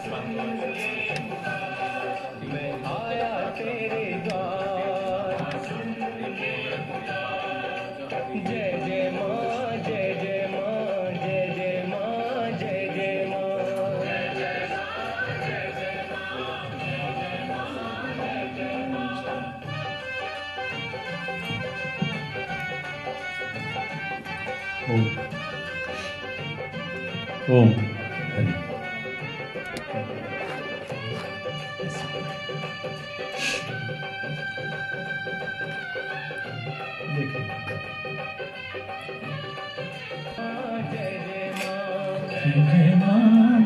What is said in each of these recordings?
मैं आया तेरे द्वार। जय जय माँ, जय जय माँ, जय जय माँ, जय जय माँ। ओम ओम हरि। देखिए जय जय माँ, जय जय माँ,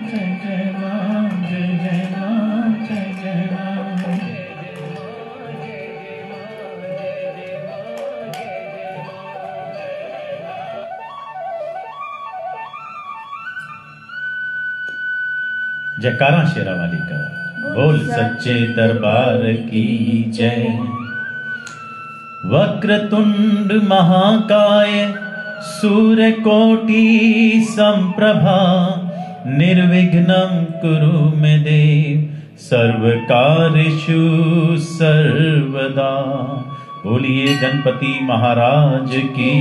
जय जय माँ, जय जय माँ, जय जय माँ। जय जय माँ, जय जय माँ, जय जय माँ, जय जय माँ। जयकारा शेरा वाली का। बोल सच्चे दरबार की जय। वक्रतुंड महाकाय सूर्यकोटि संप्रभा निर्विघ्नं कुरु मे देव सर्वकार्येषु सर्वदा। बोलिए गणपति महाराज की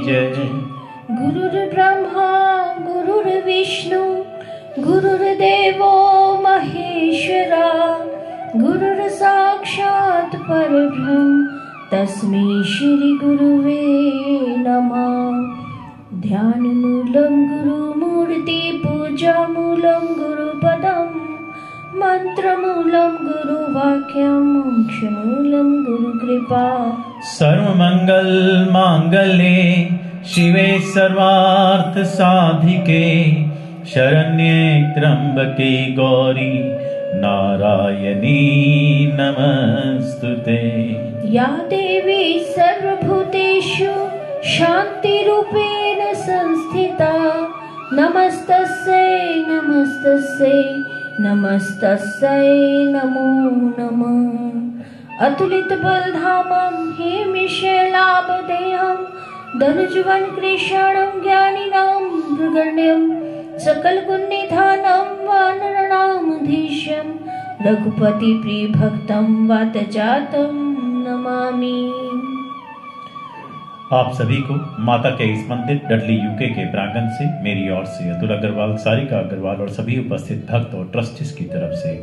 जय। गुरुर्ब्रह्मा गुरुर्विष्णु गुरुर्देवो महेश्वरा गुरुर्साक्षात् परब्रह्म तस्मै श्री गुरुवे नमः। ध्यानमूलं गुरुमूर्ति पूजामूलं गुरुपदं मंत्रमूलं गुरुवाक्यं मोक्षमूलं गुरुकृपा। सर्वमंगल मांगल्ये शिवे सर्वार्थ साधिके शरण्ये त्र्यंबके गौरी नारायणी नमस्तुते। या देवी सर्वभूतेषु शान्तिरूपेण संस्थिता नमस्तस्यै नमस्तस्यै नमस्तस्यै नमो नमः। अतुलितबलधामं हेमशैलाभदेहं धनुज्वनकृशाणं ज्ञानिनां मृगण्यं सकलगुणनिधानं वानराणामधीशं रघुपति प्रियभक्तं वातजातं नमामि। आप सभी को माता के इस मंदिर डडली यूके के प्रांगण से मेरी ओर से अतुल अग्रवाल, सारिका अग्रवाल और सभी उपस्थित भक्त और ट्रस्टीज की तरफ से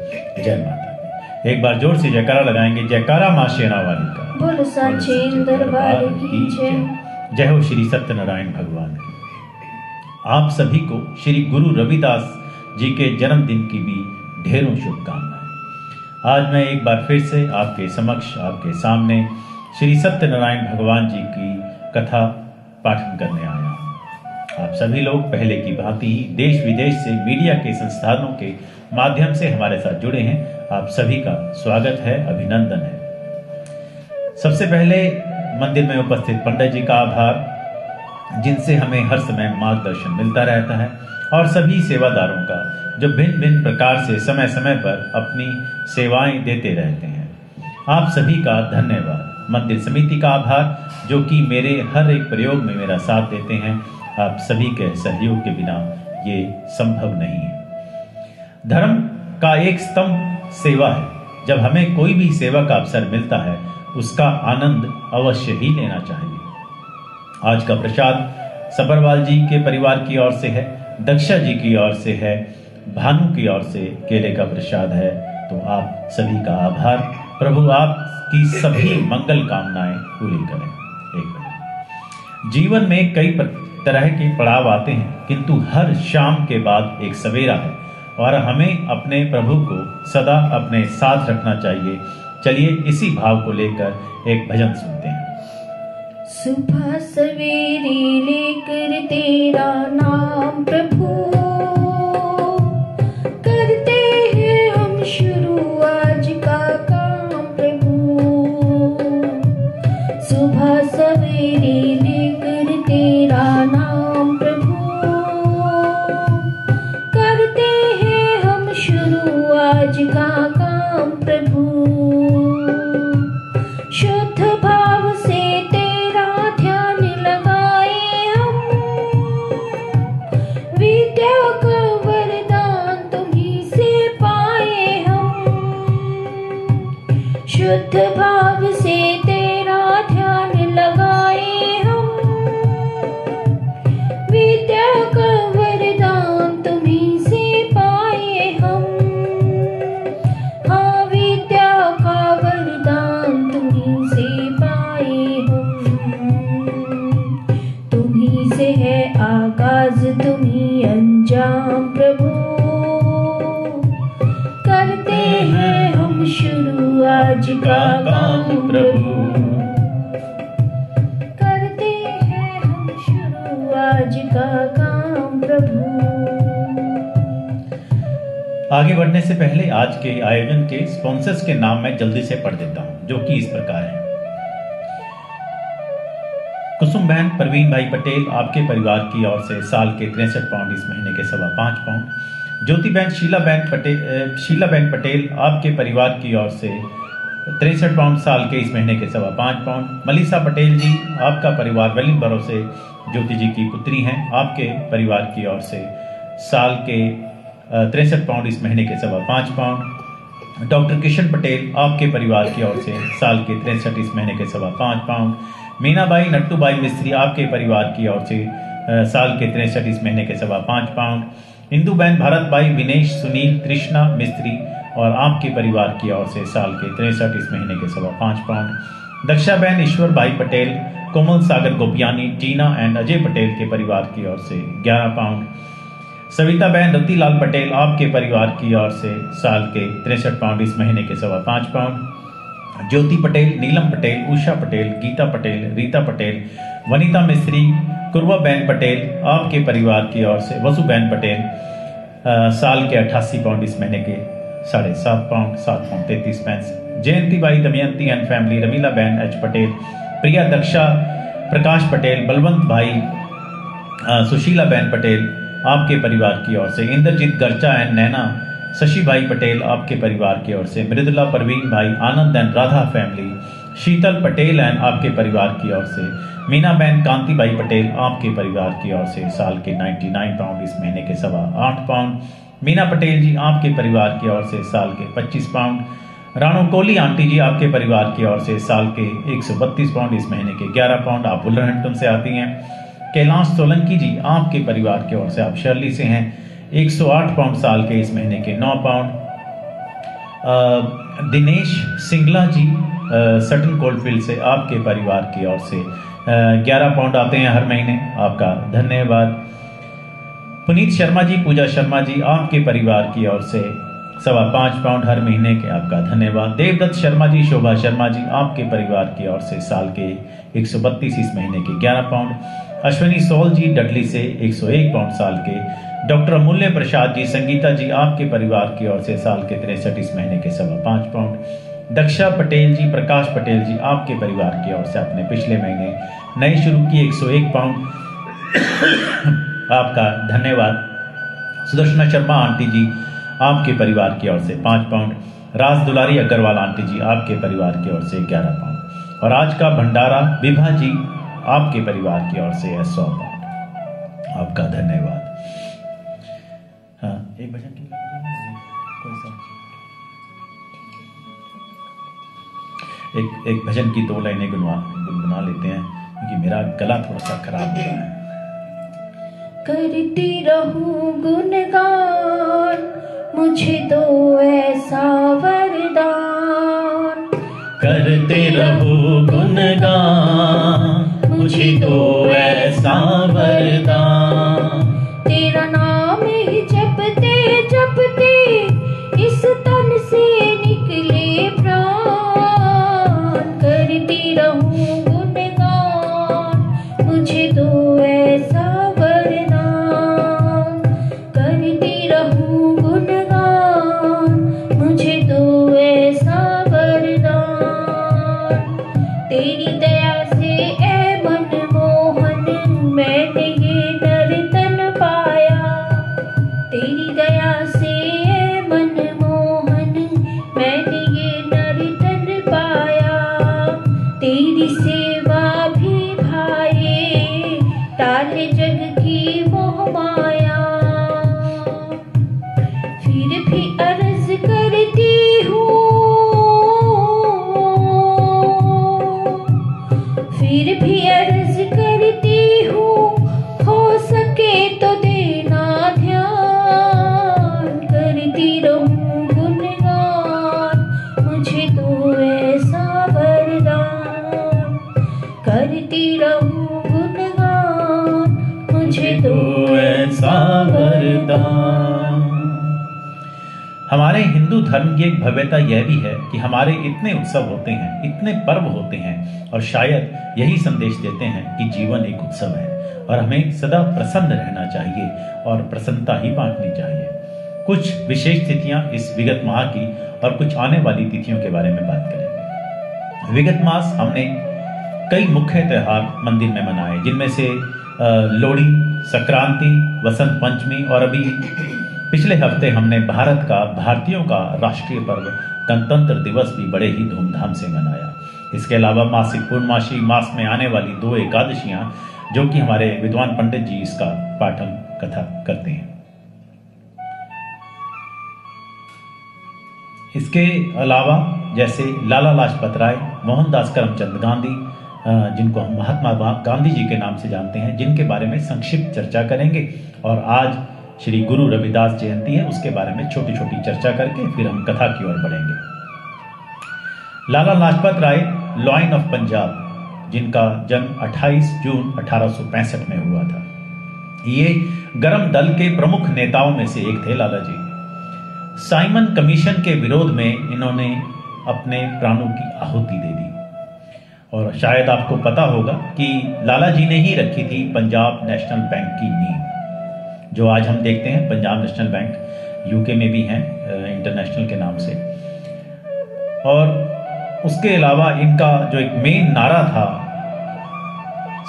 जय माता दी। एक बार जोर से जयकारा लगाएंगे। जयकारा मां शेरा वाली का। बोल सच्चे दरबार की जय। जय हो श्री सत्यनारायण भगवान की। आप सभी को श्री गुरु रविदास जी के जन्मदिन की भी ढेरों शुभकामनाएं। आज मैं एक बार फिर से आपके समक्ष, आपके सामने श्री सत्यनारायण भगवान जी की कथा पाठन करने आया हूं। आप सभी लोग पहले की भांति ही देश विदेश से मीडिया के संस्थानों के माध्यम से हमारे साथ जुड़े हैं। आप सभी का स्वागत है, अभिनंदन है। सबसे पहले मंदिर में उपस्थित पंडित जी का आभार, जिनसे हमें हर समय मार्गदर्शन मिलता रहता है, और सभी सेवादारों का जो भिन्न भिन्न प्रकार से समय समय पर अपनी सेवाएं देते रहते हैं। आप सभी का धन्यवाद। मंदिर समिति का आभार, जो कि मेरे हर एक प्रयोग में मेरा साथ देते हैं। आप सभी के सहयोग के बिना ये संभव नहीं है। धर्म का एक स्तंभ सेवा है। जब हमें कोई भी सेवा का अवसर मिलता है, उसका आनंद अवश्य ही लेना चाहिए। आज का प्रसाद सबरवाल जी के परिवार की ओर से है, दक्षा जी की ओर से है, भानु की ओर से केले का प्रसाद है। तो आप सभी का आभार। प्रभु आपकी सभी मंगल कामनाएं पूरी करें। एक मिनट। जीवन में कई तरह के पड़ाव आते हैं, किंतु हर शाम के बाद एक सवेरा है, और हमें अपने प्रभु को सदा अपने साथ रखना चाहिए। चलिए इसी भाव को लेकर एक भजन सुनते हैं। सुबह सवेरे लेकर तेरा नाम प्रभु करते हैं हम शुरू आज का काम प्रभु। सुबह सवेरे लेकर तेरा नाम प्रभु करते हैं हम शुरू आज का काम प्रभु। शुद्ध भाव से तेरा ध्यान लगाए हम, विद्या का वरदान तुम्हीं से पा भाव से तेरा ध्यान लगाए हम। विद्या का वरदान तुम्हीं से पाए हम। हाँ, विद्या का वरदान तुम्हीं से पाए हम। तुम्हीं से है आगाज, तुम्हीं अंजाम प्रभु। करते हैं हम शुरू आज का काम प्रभु। करते हैं हम शुरू आज का काम प्रभु। आगे बढ़ने से पहले आज के आयोजन के स्पॉन्सर्स के नाम मैं जल्दी से पढ़ देता हूं, जो कि इस प्रकार है। कुसुम बहन परवीन भाई पटेल आपके परिवार की ओर से साल के 63 पाउंड इस महीने के 5.25 पाउंड। ज्योति बहन शीला बहन पटेल आपके परिवार की ओर से 63 पाउंड साल के इस महीने के 5.25 पाउंड। मलीसा पटेल जी आपका परिवार वेलिंगबरो से ज्योति जी की पुत्री हैं, आपके परिवार की ओर से साल के 63 पाउंड इस महीने के 5.25 पाउंड। डॉक्टर किशन पटेल आपके परिवार की ओर से साल के 63 इस महीने के 5.25 पाउंड। मीनाबाई नट्टूबाई मिस्त्री आपके परिवार की ओर से साल के 63 इस महीने के 5.25 पाउंड। इंदू बहन भारत भाई विनेश सुनील कृष्णा मिस्त्री और आपके परिवार की ओर से साल के 63 इस महीने के 5.25 पाउंड। दक्षा बहन ईश्वर भाई पटेल, कोमल सागर गोपियानी, टीना एंड अजय पटेल के परिवार की ओर से 11 पाउंड। सविता बहन रतिलाल पटेल आपके परिवार की ओर से साल के 63 पाउंड इस महीने के 5.25 पाउंड। ज्योति पटेल, नीलम पटेल, उषा पटेल, गीता पटेल, रीता पटेल, वनीता मिस्त्री, कुरवा बहन पटेल आपके परिवार की ओर से वसु बहन पटेल साल के 88 पाउंड इस महीने के 7.5 pound 7 pound 33 pence. Jayanti Bai Damayanti and family, Ramila बहन एच पटेल, प्रिया दक्षा, प्रकाश पटेल, बलवंत भाई, सुशीला बहन पटेल आपके परिवार की ओर से। इंद्रजीत गर्चा एंड नैना, शशि भाई पटेल आपके परिवार की ओर से। मृदुला परवीन भाई, Anand and Radha family, Sheetal Patel and आपके परिवार की ओर से। मीना बहन कांति भाई पटेल आपके परिवार की ओर से साल के 99 पाउंड इस महीने के 8.25 पाउंड। मीना पटेल जी आपके परिवार की ओर से साल के 25 पाउंड। राणो कोहली आंटी जी आपके परिवार की ओर से साल के 132 पाउंड इस महीने के 11 पाउंड। आप बुलरहंटन से आती हैं। कैलाश सोलंकी जी आपके परिवार की ओर से, आप शर्ली से हैं, 108 पाउंड साल के इस महीने के 9 पाउंड। दिनेश सिंगला जी सटन कोल्डफील्ड से आपके परिवार की ओर से 11 पाउंड आते हैं हर महीने, आपका धन्यवाद। पुनीत शर्मा जी, पूजा शर्मा जी आपके परिवार की ओर से 5.25 पाउंड हर महीने के, आपका धन्यवाद। देवदत्त शर्मा जी, शोभा शर्मा जी आपके परिवार की ओर से साल के 132 इस महीने के 11 पाउंड। अश्विनी सोल जी डडली से 101 पाउंड साल के। डॉक्टर अमूल्य प्रसाद जी, संगीता जी आपके परिवार की ओर से साल के 63 इस महीने के 5.25 पाउंड। दक्षा पटेल जी, प्रकाश पटेल जी आपके परिवार की ओर से आपने पिछले महीने नए शुरू किए 101 पाउंड, आपका धन्यवाद। सुदर्शना शर्मा आंटी जी आपके परिवार की ओर से 5 पाउंड। राज दुलारी अग्रवाल आंटी जी आपके परिवार की ओर से 11 पाउंड। और आज का भंडारा विभा जी आपके परिवार की ओर से 100 पाउंड, आपका धन्यवाद। हाँ, एक भजन की कोई सा एक भजन की 2 लाइनें गुनगुना लेते हैं, क्योंकि मेरा गला थोड़ा सा खराब हो रहा है। करती रहूं गुणगान, मुझे दो ऐसा वरदान। करते रहो गुणगान, मुझे दो ऐसा वरदान। तेरा नाम ही जपते जपते इस तन से निकले प्राण। करती रहूं गुणगान, मुझे दो ऐसा वरदान। करती रहूं गुणगान, मुझे दो ऐसा वरदान। तेरी दया से ऐ मनमोहन मैंने ये नर्तन पाया। तेरी दया से ऐ मनमोहन मैंने ये नर्तन पाया। तेरी सेवा भी भाए तारे जग की मोह माया। फिर भी अर्ज करती हूँ हमारे हिंदू धर्म की एक भव्यता यह भी है कि हमारे इतने उत्सव होते हैं, इतने पर्व होते हैं और शायद यही संदेश देते हैं कि जीवन एक उत्सव है और हमें सदा प्रसन्न रहना चाहिए और प्रसन्नता ही बांटनी चाहिए। कुछ विशेष तिथियां इस विगत माह की और कुछ आने वाली तिथियों के बारे में बात करेंगे। विगत मास हमने कई मुख्य त्योहार मंदिर में मनाए, जिनमें से लोहड़ी, संक्रांति, वसंत पंचमी और अभी पिछले हफ्ते हमने भारत का, भारतीयों का राष्ट्रीय पर्व गणतंत्र दिवस भी बड़े ही धूमधाम से मनाया। इसके अलावा मासिक पूर्णमासी मास में आने वाली 2 एकादशियां, जो कि हमारे विद्वान पंडित जी इसका पाठन कथा करते हैं। इसके अलावा जैसे लाला लाजपत राय, मोहनदास करमचंद गांधी, जिनको हम महात्मा गांधी जी के नाम से जानते हैं, जिनके बारे में संक्षिप्त चर्चा करेंगे। और आज श्री गुरु रविदास जयंती है, उसके बारे में छोटी छोटी चर्चा करके फिर हम कथा की ओर बढ़ेंगे। लाला लाजपत राय, लॉयन ऑफ पंजाब, जिनका जन्म 28 जून 1865 में हुआ था। ये गरम दल के प्रमुख नेताओं में से एक थे लाला जी। साइमन कमीशन के विरोध में इन्होंने अपने प्राणों की आहुति दे दी। और शायद आपको पता होगा कि लाला जी ने ही रखी थी पंजाब नेशनल बैंक की नींव, जो आज हम देखते हैं पंजाब नेशनल बैंक यूके में भी हैं इंटरनेशनल के नाम से। और उसके अलावा इनका जो एक मेन नारा था,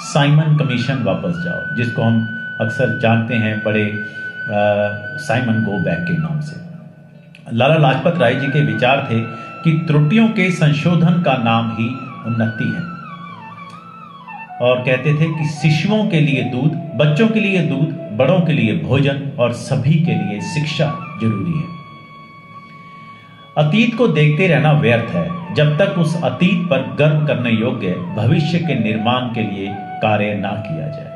साइमन कमीशन वापस जाओ, जिसको हम अक्सर जानते हैं बड़े साइमन गो बैक के नाम से। लाला लाजपत राय जी के विचार थे कि त्रुटियों के संशोधन का नाम ही उन्नति है, और कहते थे कि शिशुओं के लिए दूध, बच्चों के लिए दूध, बड़ों के लिए भोजन और सभी के लिए शिक्षा जरूरी है। अतीत को देखते रहना व्यर्थ है जब तक उस अतीत पर गर्व करने योग्य भविष्य के निर्माण के लिए कार्य ना किया जाए।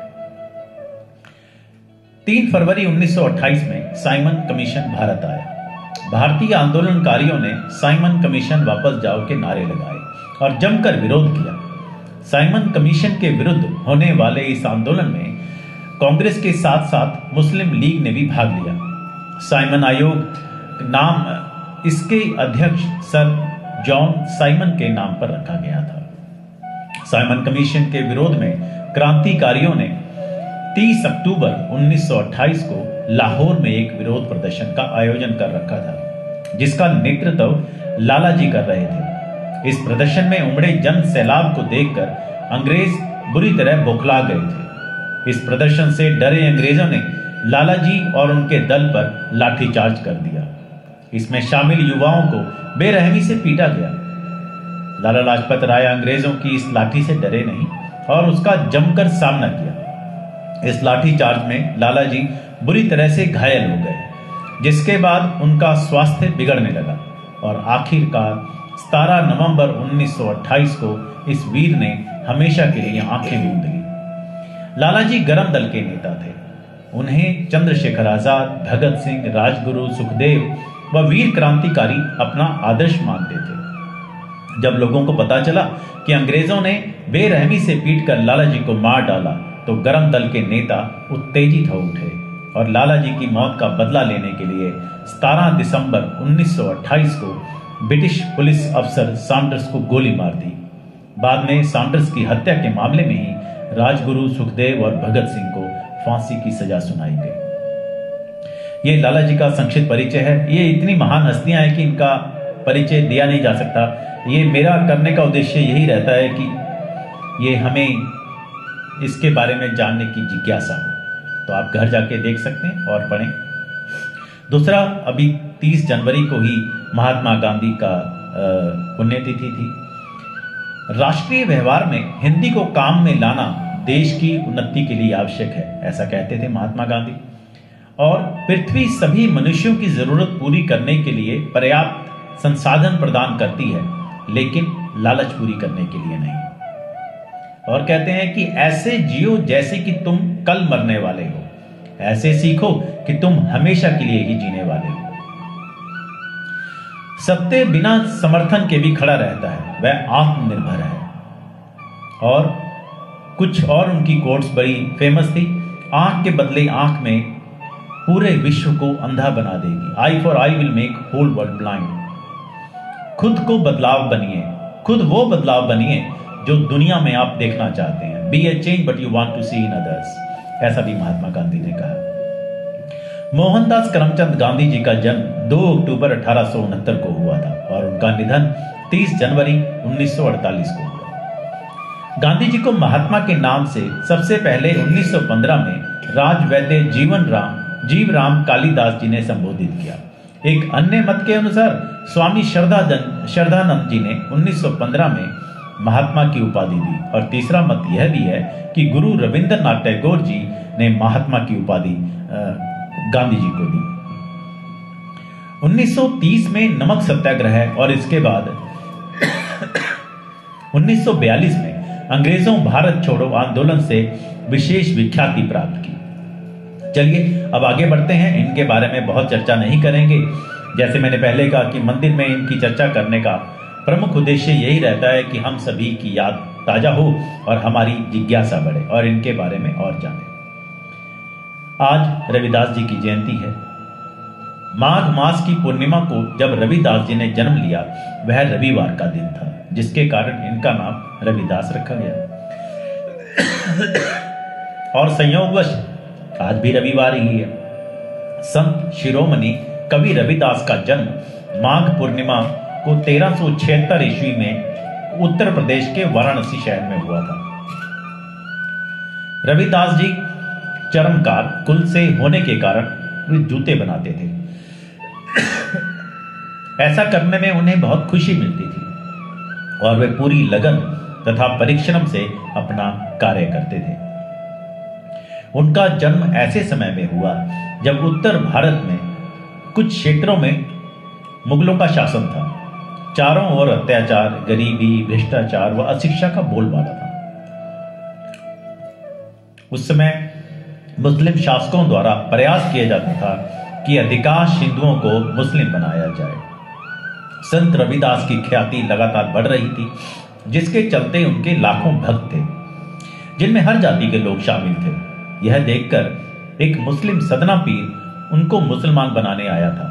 3 फरवरी 1928 में साइमन कमीशन भारत आया। भारतीय आंदोलनकारियों ने साइमन कमीशन वापस जाओ के नारे लगाए और जमकर विरोध किया। साइमन कमीशन के विरुद्ध होने वाले इस आंदोलन में कांग्रेस के साथ साथ मुस्लिम लीग ने भी भाग लिया। साइमन आयोग नाम इसके अध्यक्ष सर जॉन साइमन के नाम पर रखा गया था। साइमन कमीशन के विरोध में क्रांतिकारियों ने 30 अक्टूबर 1928 को लाहौर में एक विरोध प्रदर्शन का आयोजन कर रखा था, जिसका नेतृत्व लाला जी कर रहे थे। इस प्रदर्शन में उमड़े जन सैलाब को देखकर अंग्रेज बुरी तरह बौखला गए थे। इस प्रदर्शन से डरे अंग्रेजों ने लाला जी और उनके दल पर लाठीचार्ज कर दिया। इसमें शामिल युवाओं को बेरहमी से पीटा गया। लाला लाजपत राय अंग्रेजों की इस लाठी से डरे नहीं और उसका जमकर सामना किया। इस लाठीचार्ज में लाला जी बुरी तरह से घायल हो गए, जिसके बाद उनका स्वास्थ्य बिगड़ने लगा और आखिरकार 17 नवंबर 1928 को इस वीर ने हमेशा के लिए आंखें मूंद ली। लाला जी गरम दल के नेता थे। उन्हें चंद्रशेखर आजाद, भगत सिंह, राजगुरु, सुखदेव व वीर क्रांतिकारी अपना आदर्श मानते थे। जब लोगों को पता चला कि अंग्रेजों ने बेरहमी से पीटकर लाला जी को मार डाला, तो गरम दल के नेता उत्तेजित हो उठे और लाला जी की मौत का बदला लेने के लिए 17 दिसंबर 1928 को ब्रिटिश पुलिस अफसर सैंडर्स को गोली मार दी। बाद में सैंडर्स की हत्या के मामले में ही राजगुरु, सुखदेव और भगत सिंह को फांसी की सजा सुनाई गई। ये लाला जी का संक्षिप्त परिचय है। ये इतनी महान हस्तियां हैं कि इनका परिचय दिया नहीं जा सकता। ये मेरा करने का उद्देश्य यही रहता है कि ये हमें इसके बारे में जानने की जिज्ञासा हो। तो आप घर जाके देख सकते हैं और पढ़ें। दूसरा, अभी 30 जनवरी को ही महात्मा गांधी का पुण्यतिथि थी। राष्ट्रीय व्यवहार में हिंदी को काम में लाना देश की उन्नति के लिए आवश्यक है, ऐसा कहते थे महात्मा गांधी। और पृथ्वी सभी मनुष्यों की जरूरत पूरी करने के लिए पर्याप्त संसाधन प्रदान करती है, लेकिन लालच पूरी करने के लिए नहीं। और कहते हैं कि ऐसे जियो जैसे कि तुम कल मरने वाले हो, ऐसे सीखो कि तुम हमेशा के लिए ही जीने वाले हो। सत्य बिना समर्थन के भी खड़ा रहता है, वह आत्मनिर्भर है। और कुछ और उनकी कोट्स बड़ी फेमस थी। आंख के बदले आंख में पूरे विश्व को अंधा बना देगी। Eye for eye will make whole world blind. खुद को बदलाव बनिए, खुद वो बदलाव बनिए जो दुनिया में आप देखना चाहते हैं। Be a change but you want to see in others, ऐसा भी महात्मा गांधी ने कहा। मोहनदास करमचंद गांधी जी का जन्म 2 अक्टूबर 1869 को हुआ था और उनका निधन 30 जनवरी 1948 को हुआ। गांधी जी को महात्मा के नाम से सबसे पहले 1915 में राजवैद्य जीवराम कालिदास जी ने संबोधित किया। एक अन्य मत के अनुसार स्वामी श्रद्धानंद जी ने 1915 में महात्मा की उपाधि दी और तीसरा मत यह भी है कि गुरु रविंद्रनाथ टैगोर जी ने महात्मा की उपाधि गांधी जी को दी। 1930 में नमक सत्याग्रह और इसके बाद 1942 में अंग्रेजों भारत छोड़ो आंदोलन से विशेष विख्याति प्राप्त की। चलिए अब आगे बढ़ते हैं। इनके बारे में बहुत चर्चा नहीं करेंगे। जैसे मैंने पहले कहा कि मंदिर में इनकी चर्चा करने का प्रमुख उद्देश्य यही रहता है कि हम सभी की याद ताजा हो और हमारी जिज्ञासा बढ़े और इनके बारे में और जाने। आज रविदास जी की जयंती है। माघ मास की पूर्णिमा को जब रविदास जी ने जन्म लिया वह रविवार का दिन था, जिसके कारण इनका नाम रविदास रखा गया। और संयोगवश आज भी रविवार ही है। संत शिरोमणि कवि रविदास का जन्म माघ पूर्णिमा को 1376 ईस्वी में उत्तर प्रदेश के वाराणसी शहर में हुआ था। रविदास जी चर्मकार कुल से होने के कारण वे जूते बनाते थे। ऐसा करने में उन्हें बहुत खुशी मिलती थी और वे पूरी लगन तथा परिश्रम से अपना कार्य करते थे। उनका जन्म ऐसे समय में हुआ जब उत्तर भारत में कुछ क्षेत्रों में मुगलों का शासन था। चारों ओर अत्याचार, गरीबी, भ्रष्टाचार व अशिक्षा का बोलबाला था। उस समय मुस्लिम शासकों द्वारा प्रयास किया जाता था कि अधिकांश हिंदुओं को मुस्लिम बनाया जाए। संत रविदास की ख्याति लगातार बढ़ रही थी, जिसके चलते उनके लाखों भक्त थे, जिनमें हर जाति के लोग शामिल थे। यह देखकर एक मुस्लिम सदना पीर उनको मुसलमान बनाने आया था।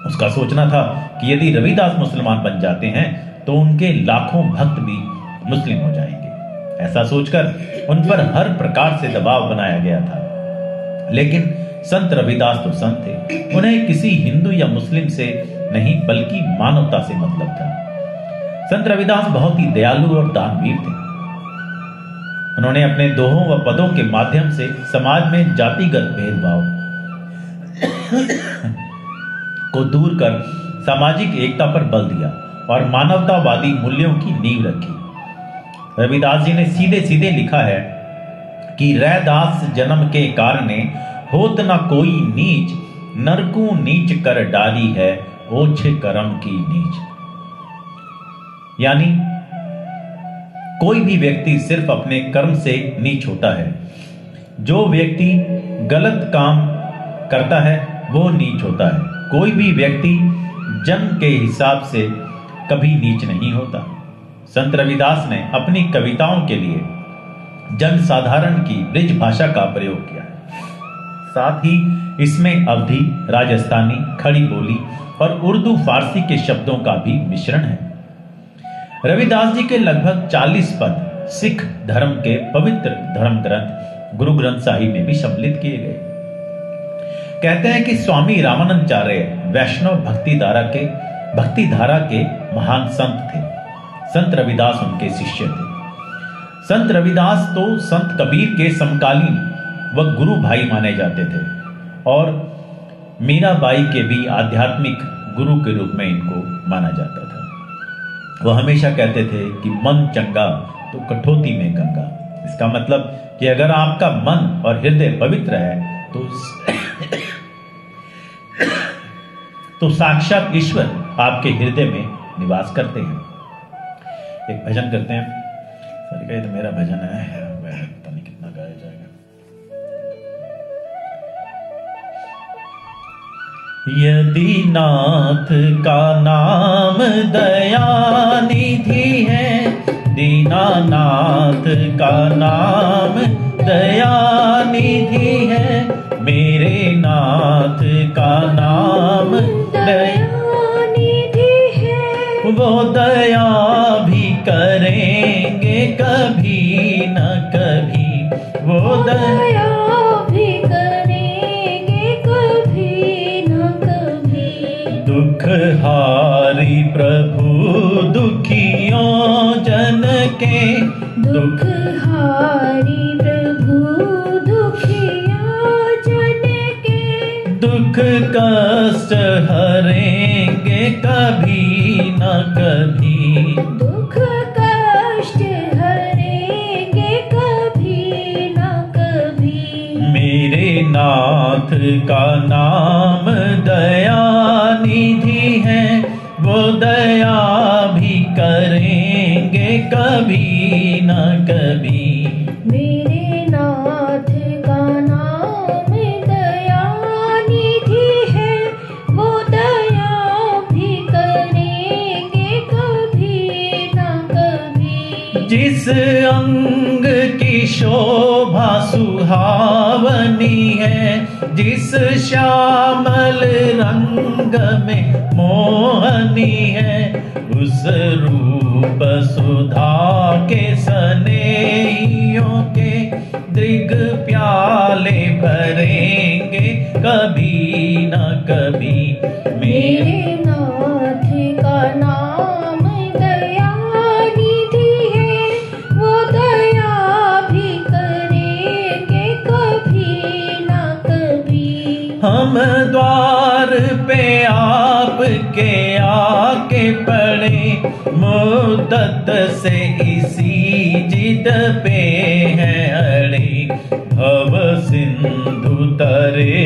उसका सोचना था कि यदि रविदास मुसलमान बन जाते हैं तो उनके लाखों भक्त भी मुस्लिम हो जाएंगे। ऐसा सोचकर उन पर हर प्रकार से दबाव बनाया गया था। लेकिन संत रविदास तो संत थे, उन्हें किसी हिंदू या मुस्लिम से नहीं बल्कि मानवता से मतलब था। संत रविदास बहुत ही दयालु और दानवीर थे। उन्होंने अपने दोहों व पदों के माध्यम से समाज में जातिगत भेदभाव को दूर कर सामाजिक एकता पर बल दिया और मानवतावादी मूल्यों की नींव रखी। रविदास जी ने सीधे सीधे लिखा है कि रैदास जन्म के कारणे होत न कोई नीच, नरकू नीच कर डाली है ओछे कर्म की नीच। यानी कोई भी व्यक्ति सिर्फ अपने कर्म से नीच होता है। जो व्यक्ति गलत काम करता है वो नीच होता है। कोई भी व्यक्ति जन्म के हिसाब से कभी नीच नहीं होता। संत रविदास ने अपनी कविताओं के लिए जन साधारण की ब्रिज भाषा का प्रयोग किया है। साथ ही इसमें अवधी, राजस्थानी, खड़ी बोली और उर्दू फारसी के शब्दों का भी मिश्रण है। रविदास जी के लगभग 40 पद सिख धर्म के पवित्र धर्म ग्रंथ गुरु ग्रंथ साहिब में भी सम्मिलित किए गए। कहते हैं कि स्वामी रामानंदाचार्य वैष्णव भक्ति धारा के महान संत थे। संत रविदास उनके शिष्य थे। संत रविदास तो संत कबीर के समकालीन व गुरु भाई माने जाते थे और मीराबाई के भी आध्यात्मिक गुरु के रूप में इनको माना जाता था। वह हमेशा कहते थे कि मन चंगा तो कठौती में गंगा। इसका मतलब कि अगर आपका मन और हृदय पवित्र है तो साक्षात ईश्वर आपके हृदय में निवास करते हैं। एक भजन करते हैं। सर कहे तो मेरा भजन है, पता नहीं कितना गाया जाएगा। यदि नाथ का नाम दयानिधि है, दीनानाथ का नाम दयानिधि है, मेरे नाथ का नाम दयानिधि है, वो दया भी करेंगे कभी न कभी, वो दया भी करेंगे कभी न कभी। दुख हारी प्रभु दुखियों जन के, दुख हारी प्रभु दुखिया जन के, दुख कष्ट हरेंगे कभी न कभी, दुख कष्ट हरेंगे कभी न कभी। मेरे नाथ का नाम दयानिधि है, वो दया भी करेंगे कभी न कभी। मेरे नाथ का नाम दयानिधि है, वो दया भी करेंगे कभी न कभी। जिस अंग की शोभा सुहावनी है, जिस श्यामल रंग में मोहनी है, उस रूप सुधा के स्नेहियों के दृग प्याले भरेंगे कभी न कभी। मेरे नाथ का नाम दयानिधि है, वो दया भी करेंगे कभी न कभी। हम द्वार पे आपके आके पड़े, मुद्दत से इसी जिद पे है अड़े। भव सिंधु तरे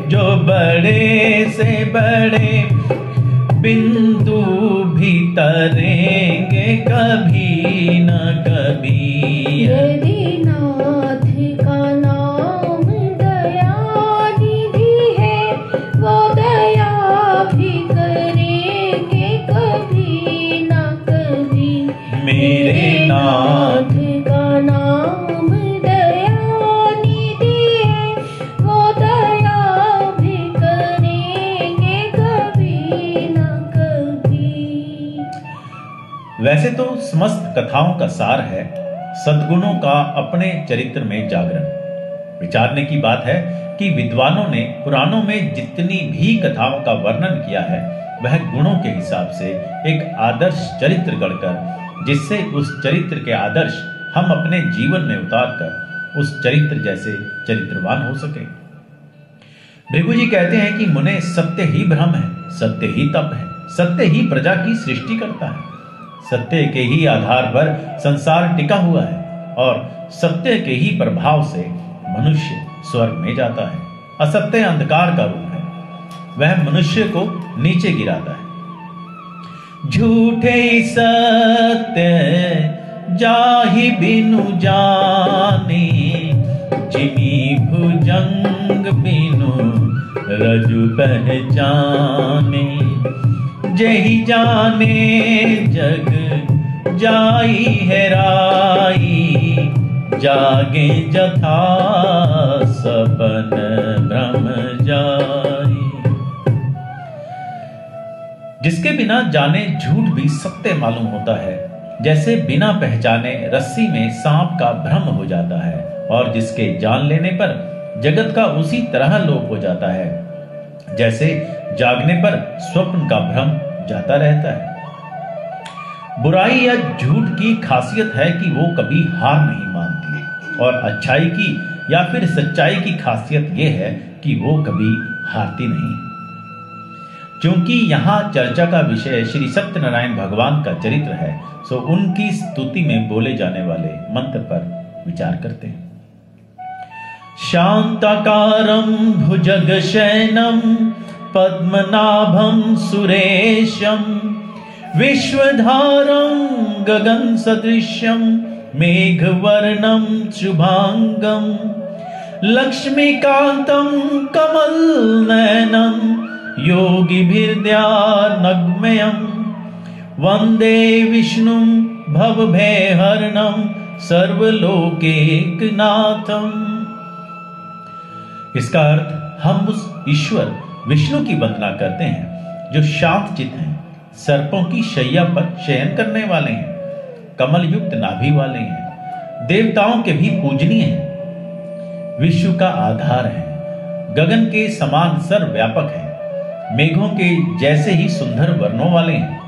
जो बड़े से बड़े, बिंदु भी तरेंगे कभी न कभी। यदि नाथ का नाम दयानिधि है, वो दया भी करेंगे कभी न कभी। मेरे नाथ का नाम दयानिधि है, वो दया भी करेंगे कभी न कभी। वैसे तो समस्त कथाओं का सार है सद्गुणों का अपने चरित्र में जागरण। विचारने की बात है कि विद्वानों ने पुराणों में जितनी भी कथाओं का वर्णन किया है, वह गुणों के हिसाब से एक आदर्श चरित्र गढ़कर, जिससे उस चरित्र के आदर्श हम अपने जीवन में उतारकर उस चरित्र जैसे चरित्रवान हो सके। भृगु जी कहते हैं कि मुने सत्य ही ब्रह्म है, सत्य ही तप है, सत्य ही प्रजा की सृष्टि करता है, सत्य के ही आधार पर संसार टिका हुआ है और सत्य के ही प्रभाव से मनुष्य स्वर्ग में जाता है। असत्य अंधकार का रूप है, वह मनुष्य को नीचे गिराता है। झूठे सत्य जाहि बिनु जाने, जिमी भुजंग बिनु रजु पहचाने। जही जाने जग जाई हेराई, जागे जथा सपन भ्रम जाई। जिसके बिना जाने झूठ भी सत्य मालूम होता है, जैसे बिना पहचाने रस्सी में सांप का भ्रम हो जाता है, और जिसके जान लेने पर जगत का उसी तरह लोप हो जाता है, जैसे जागने पर स्वप्न का भ्रम जाता रहता है। बुराई या झूठ की खासियत है कि वो कभी हार नहीं मानती, और अच्छाई की या फिर सच्चाई की खासियत ये है कि वो कभी हारती नहीं। क्योंकि यहाँ चर्चा का विषय श्री सत्यनारायण भगवान का चरित्र है, सो उनकी स्तुति में बोले जाने वाले मंत्र पर विचार करते हैं। शांताकारं भुजगशयनं पद्मनाभं सुरेशं, विश्वधारं गगनसदृशं मेघवर्णं शुभांगं, लक्ष्मीकान्तं कमलनयनं योगिभिर्ध्यानगम्यं, वन्दे विष्णुं भवभयहरणं सर्वलोकैकनाथम्। इसका अर्थ हम उस ईश्वर विष्णु की वंदना करते हैं जो शांत चित्त हैं, सर्पों की शैया पर शयन करने वाले हैं, कमल युक्त नाभि वाले हैं, देवताओं के भी पूजनीय हैं, विश्व का आधार है, गगन के समान सर्वव्यापक है, मेघों के जैसे ही सुंदर वर्णों वाले हैं,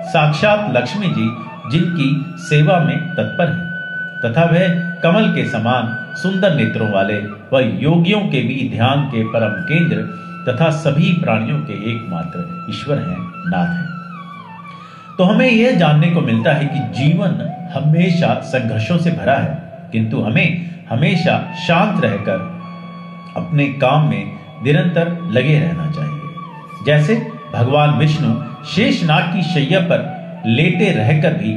साक्षात लक्ष्मी जी जिनकी सेवा में तत्पर है, तथा वह कमल के समान सुंदर नेत्रों वाले व योगियों के भी ध्यान के परम केंद्र तथा सभी प्राणियों के एकमात्र ईश्वर हैं, नाथ हैं। तो हमें यह जानने को मिलता है कि जीवन हमेशा संघर्षों से भरा है, किंतु हमें हमेशा शांत रहकर अपने काम में निरंतर लगे रहना चाहिए। जैसे भगवान विष्णु शेषनाग की शैया पर लेटे रहकर भी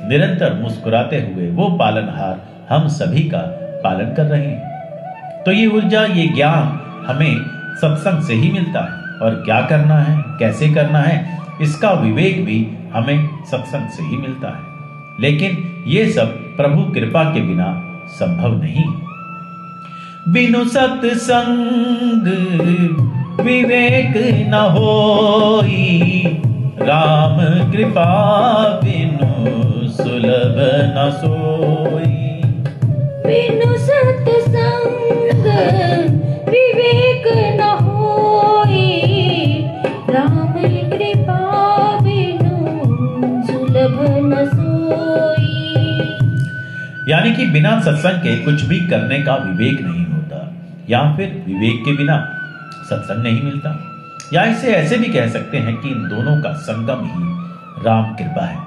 निरंतर मुस्कुराते हुए वो पालनहार हम सभी का पालन कर रहे हैं। तो ये ऊर्जा, ये ज्ञान हमें सत्संग से ही मिलता है, और क्या करना है, कैसे करना है, इसका विवेक भी हमें सत्संग से ही मिलता है। लेकिन ये सब प्रभु कृपा के बिना संभव नहीं। बिनु सत्संग विवेक न होई, राम कृपा बिनु सुलभ न सोई। बिनु सत्संग विवेक न होई, राम कृपा बिनु सुलभ न सोई। यानी कि बिना सत्संग के कुछ भी करने का विवेक नहीं होता, या फिर विवेक के बिना सत्संग नहीं मिलता, या इसे ऐसे भी कह सकते हैं कि इन दोनों का संगम ही राम कृपा है।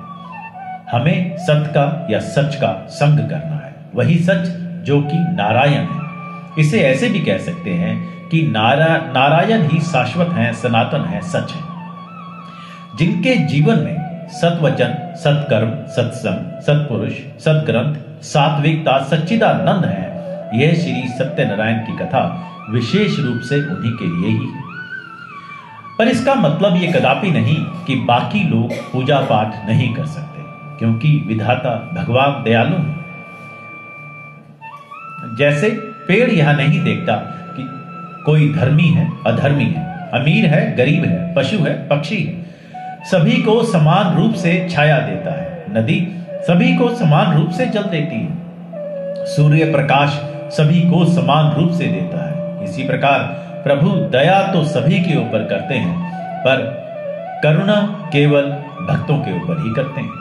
हमें सत्य का या सच का संग करना है, वही सच जो कि नारायण है। इसे ऐसे भी कह सकते हैं कि नारायण ही शाश्वत हैं, सनातन है, सच है। जिनके जीवन में सत्वचन, सत्कर्म, सत्संग, सत्पुरुष, सत्ग्रंथ, सात्विकता, सच्चिदानंद है, यह श्री सत्यनारायण की कथा विशेष रूप से उन्हीं के लिए ही है। पर इसका मतलब ये कदापि नहीं कि बाकी लोग पूजा पाठ नहीं कर सकते, क्योंकि विधाता भगवान दयालु है। जैसे पेड़ यह नहीं देखता कि कोई धर्मी है, अधर्मी है, अमीर है, गरीब है, पशु है, पक्षी है, सभी को समान रूप से छाया देता है। नदी सभी को समान रूप से जल देती है। सूर्य प्रकाश सभी को समान रूप से देता है। इसी प्रकार प्रभु दया तो सभी के ऊपर करते हैं, पर करुणा केवल भक्तों के ऊपर ही करते हैं।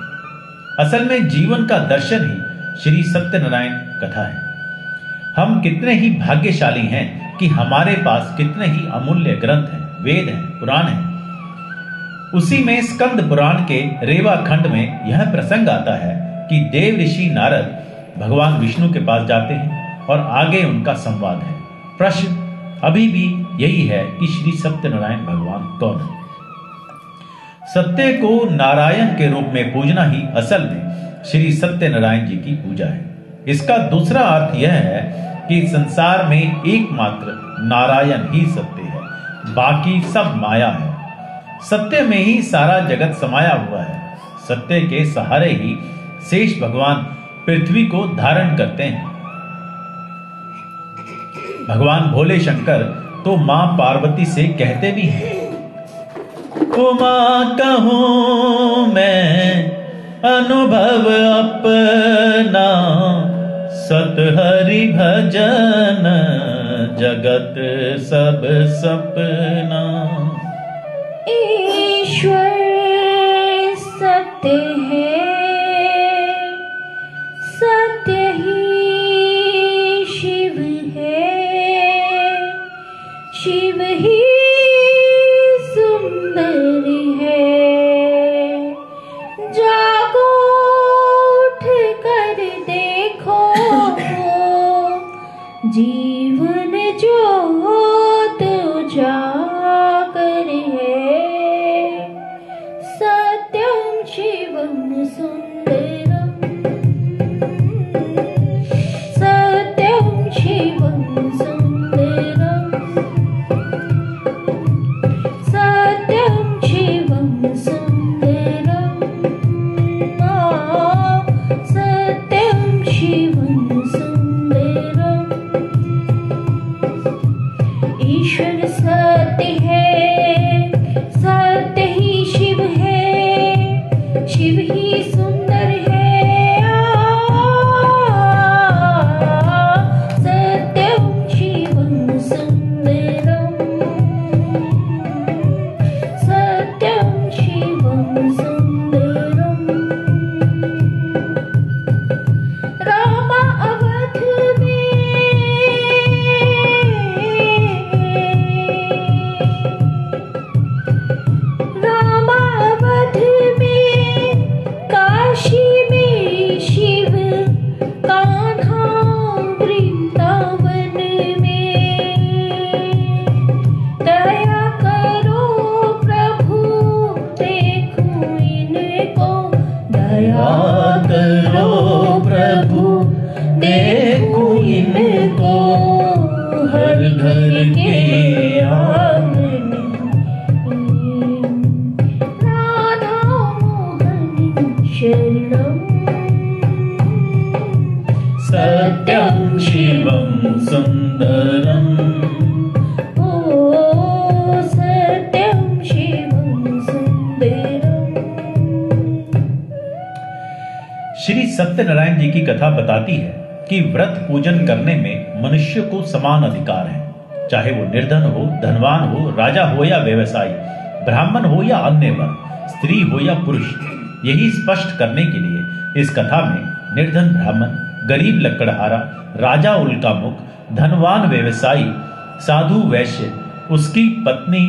असल में जीवन का दर्शन ही श्री सत्यनारायण कथा है। हम कितने ही भाग्यशाली हैं कि हमारे पास कितने ही अमूल्य ग्रंथ हैं, वेद हैं, पुराण हैं। उसी में स्कंद पुराण के रेवा खंड में यह प्रसंग आता है कि देव ऋषि नारद भगवान विष्णु के पास जाते हैं और आगे उनका संवाद है। प्रश्न अभी भी यही है कि श्री सत्यनारायण भगवान कौन है। सत्य को नारायण के रूप में पूजना ही असल में श्री सत्यनारायण जी की पूजा है। इसका दूसरा अर्थ यह है कि संसार में एकमात्र नारायण ही सत्य है, बाकी सब माया है। सत्य में ही सारा जगत समाया हुआ है। सत्य के सहारे ही शेष भगवान पृथ्वी को धारण करते हैं। भगवान भोले शंकर तो मां पार्वती से कहते भी हैं, उमा कहूं मैं अनुभव अपना, सत हरि भजन जगत सब सपना। ईश्वर सत्य है, सत्य ही शिव है, शिव ही सुंदर है। जागो उठ कर देखो, जीवन जो तो जागर शरणं सत्यं शिवं सुंदरम। ओ सत्यं शिवं सुंदरम। श्री सत्यनारायण जी की कथा बताती है कि व्रत पूजन करने में मनुष्य को समान अधिकार है, चाहे वो निर्धन हो, धनवान हो, राजा हो या व्यवसायी, ब्राह्मण हो या अन्य वर्ग, स्त्री हो या पुरुष। यही स्पष्ट करने के लिए इस कथा में निर्धन ब्राह्मण, गरीब लकड़हारा, राजा उल्कामुख, धनवान व्यवसायी, साधु वैश्य, उसकी पत्नी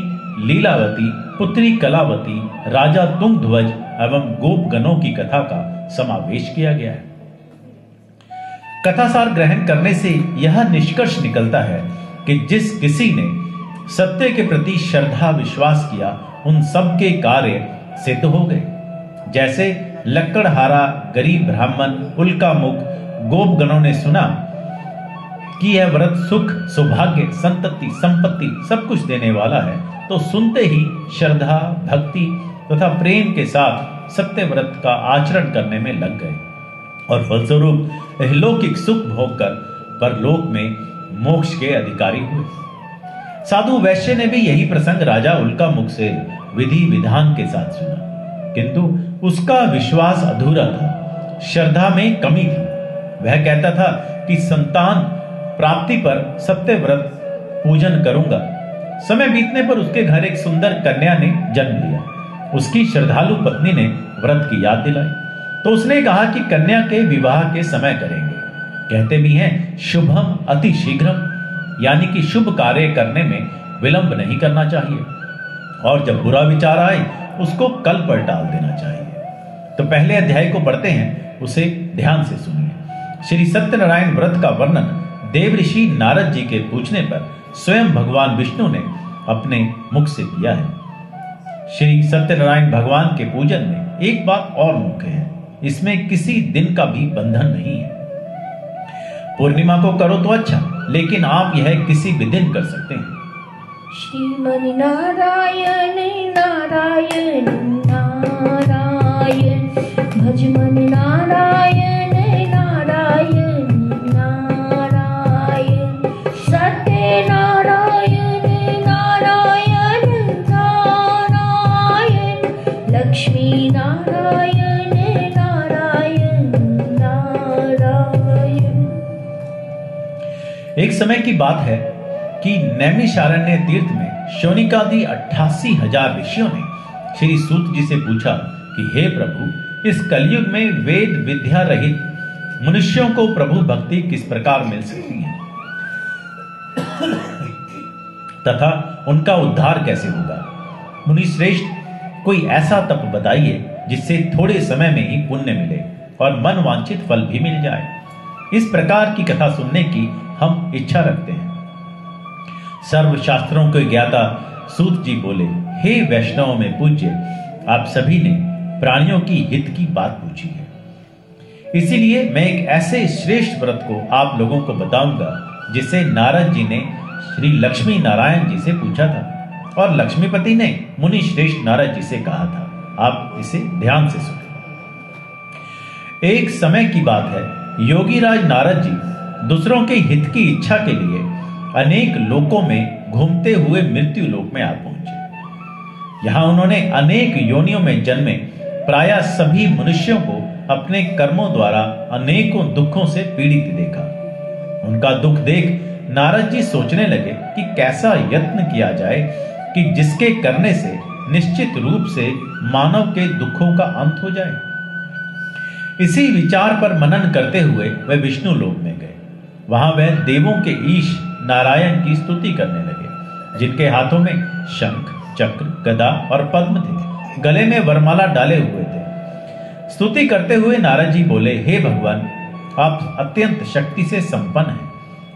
लीलावती, पुत्री कलावती, राजा तुंगध्वज एवं गोपगणों की कथा का समावेश किया गया है। कथासार ग्रहण करने से यह निष्कर्ष निकलता है कि जिस किसी ने सत्य के प्रति श्रद्धा विश्वास किया, उन सब के कार्य सिद्ध हो गए। जैसे लकड़हारा, गरीब ब्राह्मण, उल्कामुख, गोपगणों ने सुना कि यह व्रत सुख, सौभाग्य, संतति, संपत्ति सब कुछ देने वाला है, तो सुनते ही श्रद्धा, भक्ति तथा प्रेम के साथ सत्य व्रत का आचरण करने में लग गए और फलस्वरूप इहलौकिक सुख भोग कर परलोक में मोक्ष के अधिकारी हुए। साधु वैश्य ने भी यही प्रसंग राजा उल्कामुख से विधि विधान के साथ सुना, किंतु उसका विश्वास अधूरा था, श्रद्धा में कमी थी। वह कहता था कि संतान प्राप्ति पर सत्य व्रत पूजन करूंगा। समय बीतने पर उसके घर एक सुंदर कन्या ने जन्म लिया। उसकी श्रद्धालु पत्नी ने व्रत की याद दिलाई, तो उसने कहा कि कन्या के विवाह के समय करेंगे। कहते भी हैं शुभम अति शीघ्रम, यानी कि शुभ कार्य करने में विलंब नहीं करना चाहिए, और जब बुरा विचार आए उसको कल पर टाल देना चाहिए। तो पहले अध्याय को पढ़ते हैं, उसे ध्यान से सुनिए। श्री सत्यनारायण व्रत का वर्णन देवऋषि नारद जी के पूछने पर स्वयं भगवान विष्णु ने अपने मुख से किया है। श्री सत्यनारायण भगवान के पूजन में एक बात और मुख्य है, इसमें किसी दिन का भी बंधन नहीं है। पूर्णिमा को करो तो अच्छा, लेकिन आप यह किसी भी दिन कर सकते हैं। श्रीमन नारायण नारायण नारायण, भजमन नारायण नारायण नारायण, सत्य नारायण नारायण नारायण, लक्ष्मी नारायण नारायण नारायण। एक समय की बात है कि नैमिषारण्य तीर्थ में शौनिकादि 88,000 ऋषियों ने श्री सूत जी से पूछा कि हे प्रभु, इस कलयुग में वेद विद्या रहित मनुष्यों को प्रभु भक्ति किस प्रकार मिल सकती है तथा उनका उद्धार कैसे होगा। मुनि श्रेष्ठ, कोई ऐसा तप बताइए जिससे थोड़े समय में ही पुण्य मिले और मन वांछित फल भी मिल जाए। इस प्रकार की कथा सुनने की हम इच्छा रखते हैं। सर्व शास्त्रों के ज्ञाता सूत जी बोले, हे वैष्णव में पूज्य, आप सभी ने प्राणियों की हित की बात पूछी है, इसीलिए मैं एक ऐसे श्रेष्ठ व्रत को आप लोगों को बताऊंगा जिसे नारद जी ने श्री लक्ष्मी नारायण जी से पूछा था और लक्ष्मीपति ने मुनि श्रेष्ठ नारद जी से कहा था। आप इसे ध्यान से सुनें। एक समय की बात है, योगीराज नारद जी दूसरों के हित की इच्छा के लिए अनेक लोकों में घूमते हुए मृत्यु लोक में आ पहुंचे। यहां उन्होंने अनेक योनियों में जन्मे प्रायः सभी मनुष्यों को अपने कर्मों द्वारा अनेकों दुखों से पीड़ित देखा। उनका दुख देख नारद जी सोचने लगे कि कैसा यत्न किया जाए कि जिसके करने से निश्चित रूप से मानव के दुखों का अंत हो जाए। इसी विचार पर मनन करते हुए वे विष्णु लोक में गए। वहां वह देवों के ईश नारायण की स्तुति करने लगे, जिनके हाथों में शंख, चक्र, गदा और पद्म थे, गले में वरमाला डाले हुए थे। स्तुति करते हुए नारद जी बोले, हे भगवान, आप अत्यंत शक्ति से संपन्न हैं,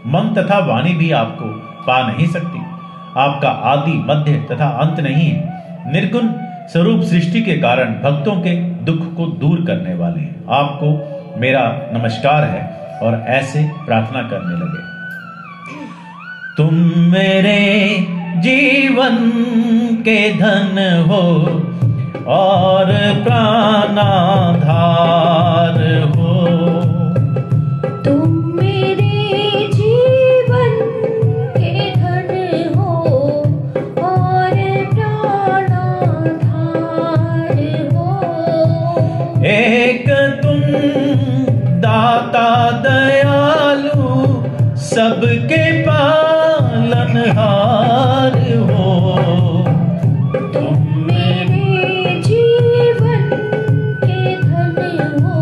मन तथा वाणी भी आपको पा नहीं सकती। आपका आदि, मध्य तथा अंत नहीं है। निर्गुण स्वरूप सृष्टि के कारण भक्तों के दुख को दूर करने वाले हैं। आपको मेरा नमस्कार है। और ऐसे प्रार्थना करने लगे, तुम मेरे जीवन के धन हो, और प्राणाधार हो। तुम मेरे जीवन के धन हो और प्राणाधार हो। एक तुम दाता दयालु सबके पालनहार हो। तुम मेरे जीवन के धन हो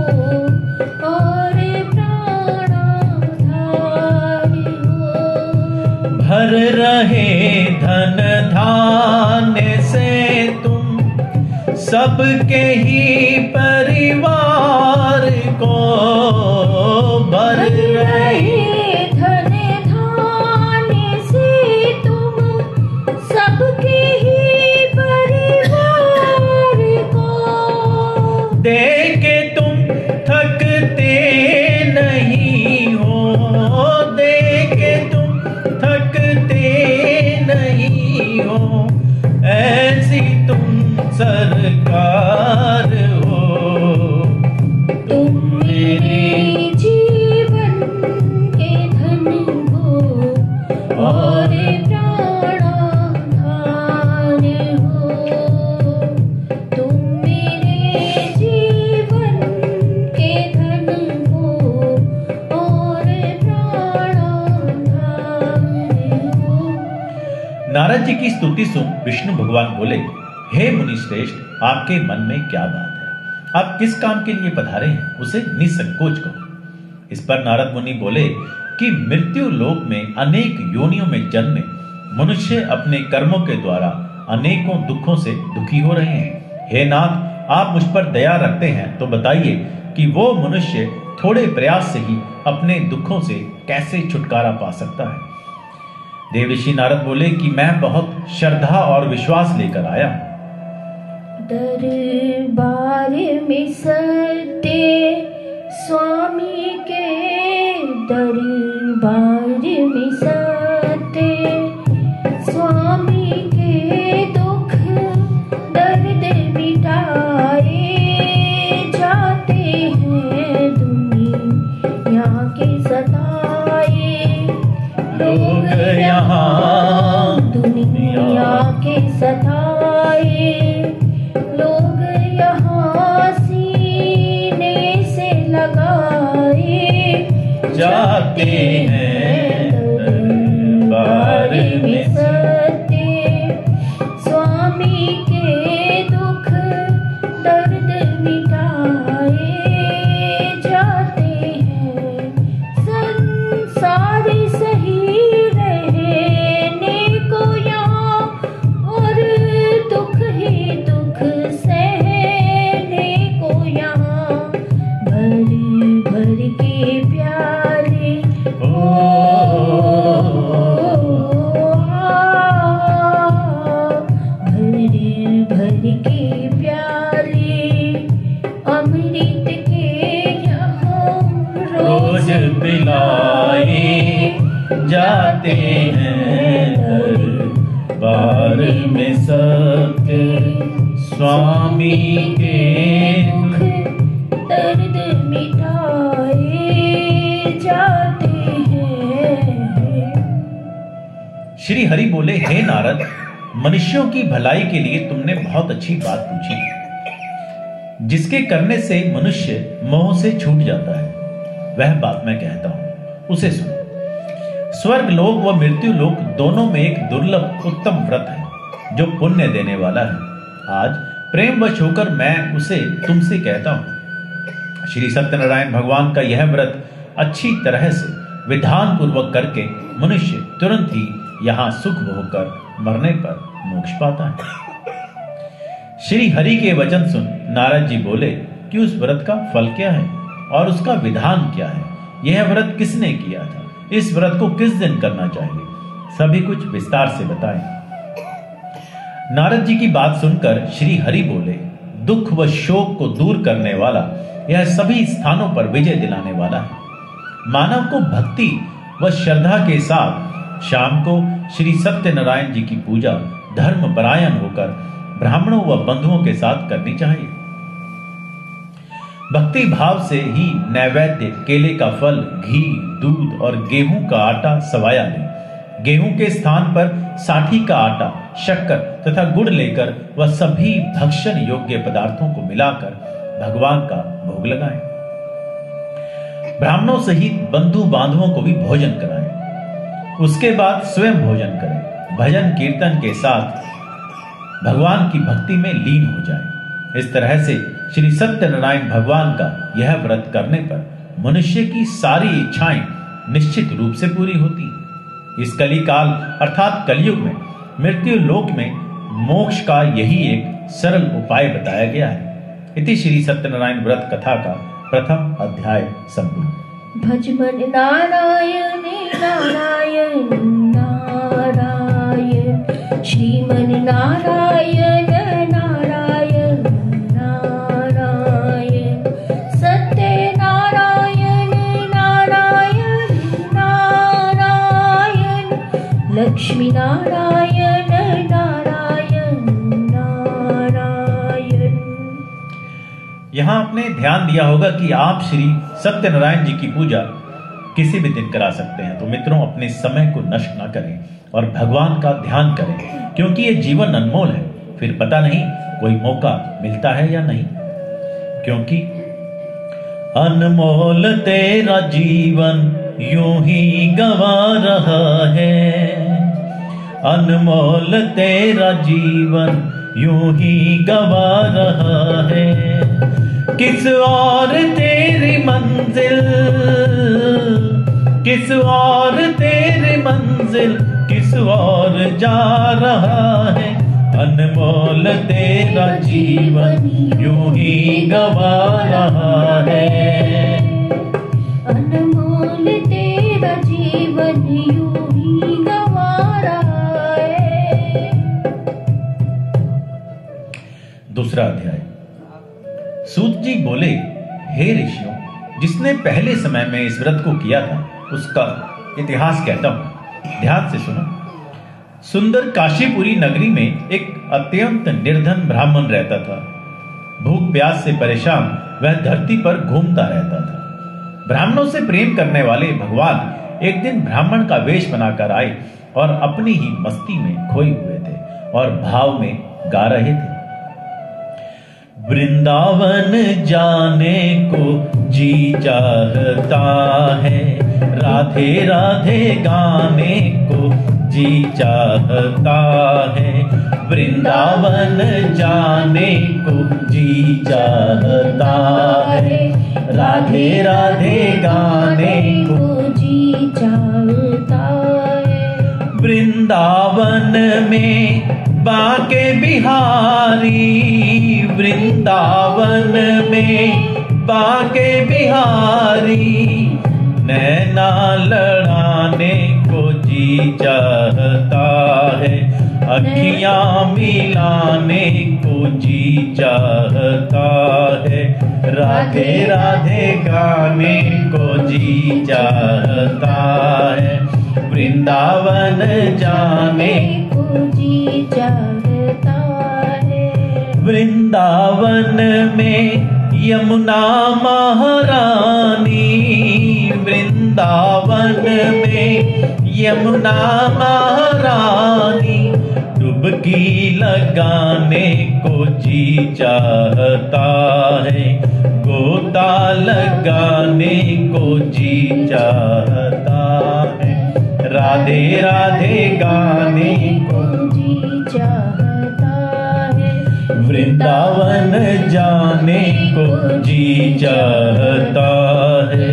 और प्राणाधार हो। भर रहे धन धान्य से तुम सबके ही परिवार को भर रहे। धन धान्य से तुम सबके ही परिवार को दे के तुम थकते नहीं हो। दे के तुम थकते नहीं हो। ऐसी तुम सरकार हो। तुम मेरे जीवन के धन हो और प्राणाधार हो। तुम मेरे जीवन के धन हो और प्राणाधार हो। नारद जी की स्तुति सुन विष्णु भगवान बोले, हे मुनि श्रेष्ठ, आपके मन में क्या बात है? आप किस काम के लिए पधारे हैं, उसे निसंकोच कहो। इस पर नारद मुनि बोले कि मृत्यु लोक में अनेक योनियों में जन्मे मनुष्य अपने कर्मों के द्वारा अनेकों दुखों से दुखी हो रहे हैं। हे नाथ, आप मुझ पर दया रखते हैं तो बताइए कि वो मनुष्य थोड़े प्रयास से ही अपने दुखों से कैसे छुटकारा पा सकता है। देवऋषि नारद बोले कि मैं बहुत श्रद्धा और विश्वास लेकर आया हूं। दरबार में सत्य स्वामी के दरबार में सत्य स्वामी के दुख दर्द मिटाए जाते हैं दुनिया के सताए लोग यहाँ दुनिया के सताए लोग यहाँ सीने से लगाए जाते हैं दरबार में सत्य स्वामी के दुख दर्द मिटाए जाते हैं। संसार सही रहने को यहाँ और दुख ही दुख सहने को यहाँ भर भर के प्यारे भर के प्याले अमृत के यहाँ रोज पिलाए जाते हैं दरबार में सत्य स्वामी के दुख दर्द मिटाए जाते हैं। श्री हरि बोले, हे नारद, मनुष्यों की भलाई के लिए तुमने बहुत अच्छी बात पूछी। जिसके करने से मनुष्य मोह से छूट जाता है, वह बात मैं कहता हूं, उसे सुनो। स्वर्ग लोक व मृत्यु लोक दोनों में एक दुर्लभ उत्तम व्रत है जो पुण्य देने वाला है। आज प्रेमवश होकर मैं उसे तुमसे कहता हूं। श्री सत्यनारायण भगवान का यह व्रत अच्छी तरह से विधान पूर्वक करके मनुष्य तुरंत ही यहाँ सुख भोग कर मरने पर मोक्ष पाता है। श्री हरि के वचन सुन नारद जी बोले कि उस व्रत का फल क्या है और उसका विधान क्या है, यह व्रत किसने किया था, इस व्रत को किस दिन करना चाहिए, सभी कुछ विस्तार से बताएं। नारद जी की बात सुनकर श्री हरि बोले, दुख व शोक को दूर करने वाला, यह सभी स्थानों पर विजय दिलाने वाला है। मानव को भक्ति व श्रद्धा के साथ शाम को श्री सत्यनारायण जी की पूजा धर्म परायण होकर ब्राह्मणों व बंधुओं के साथ करनी चाहिए। भक्ति भाव से ही नैवेद्य केले का फल, घी, दूध और गेहूं का आटा सवाया लें। गेहूं के स्थान पर साठी का आटा, शक्कर तथा गुड़ लेकर वह सभी भक्षण योग्य पदार्थों को मिलाकर भगवान का भोग लगाएं। ब्राह्मणों सहित बंधु बांधवों को भी भोजन कराएं। उसके बाद स्वयं भोजन करें। भजन कीर्तन के साथ भगवान की भक्ति में लीन हो जाएं। इस तरह से श्री सत्यनारायण भगवान का यह व्रत करने पर मनुष्य की सारी इच्छाएं निश्चित रूप से पूरी होती हैं। इस कली काल अर्थात कलयुग में मृत्यु लोक में मोक्ष का यही एक सरल उपाय बताया गया है। इति श्री सत्यनारायण व्रत कथा का प्रथम अध्याय संपूर्ण। भज मन नारायण नारायण नारायण, श्रीमन नारायण नारायण नारायण, सत्य नारायण नारायण नारायण, लक्ष्मी नारायण नारायण नारायण। यहां आपने ध्यान दिया होगा कि आप श्री सत्यनारायण जी की पूजा किसी भी दिन करा सकते हैं। तो मित्रों, अपने समय को नष्ट ना करें और भगवान का ध्यान करें, क्योंकि ये जीवन अनमोल है। फिर पता नहीं कोई मौका मिलता है या नहीं। क्योंकि अनमोल तेरा जीवन यूं ही गवा रहा है, अनमोल तेरा जीवन यूं ही गवा रहा है। किस और तेरी मंजिल, किस और तेरी मंजिल, किस और जा रहा है। अनमोल तेरा जीवन यूं ही गवा रहा है, अनमोल तेरा जीवन यूं ही गवा रहा है। दूसरा अध्याय। सूत जी बोले, हे ऋषियों, जिसने पहले समय में इस व्रत को किया था उसका इतिहास कहता हूं, ध्यान से सुनो। सुंदर काशीपुरी नगरी में एक अत्यंत निर्धन ब्राह्मण रहता था। भूख प्यास से परेशान वह धरती पर घूमता रहता था। ब्राह्मणों से प्रेम करने वाले भगवान एक दिन ब्राह्मण का वेश बनाकर आए और अपनी ही मस्ती में खोए हुए थे और भाव में गा रहे थे। वृंदावन जाने को जी चाहता है, राधे राधे गाने को जी चाहता है। वृंदावन जाने को जी चाहता है, राधे राधे गाने को जी चाहता है। वृंदावन में बाके बिहारी, वृंदावन में बाके बिहारी, नैना लड़ाने को जी चाहता है, अखियां मिलाने को जी चाहता है। राधे राधे गाने को जी चाहता है, वृंदावन जाने को जी चाहता है। वृंदावन में यमुना महारानी, वृंदावन में यमुना महारानी, डुबकी लगाने को जी चाहता है, गोता लगाने को जी चाहता है। राधे राधे गाने को जी चाहता है। वृंदावन जाने को जी चाहता है।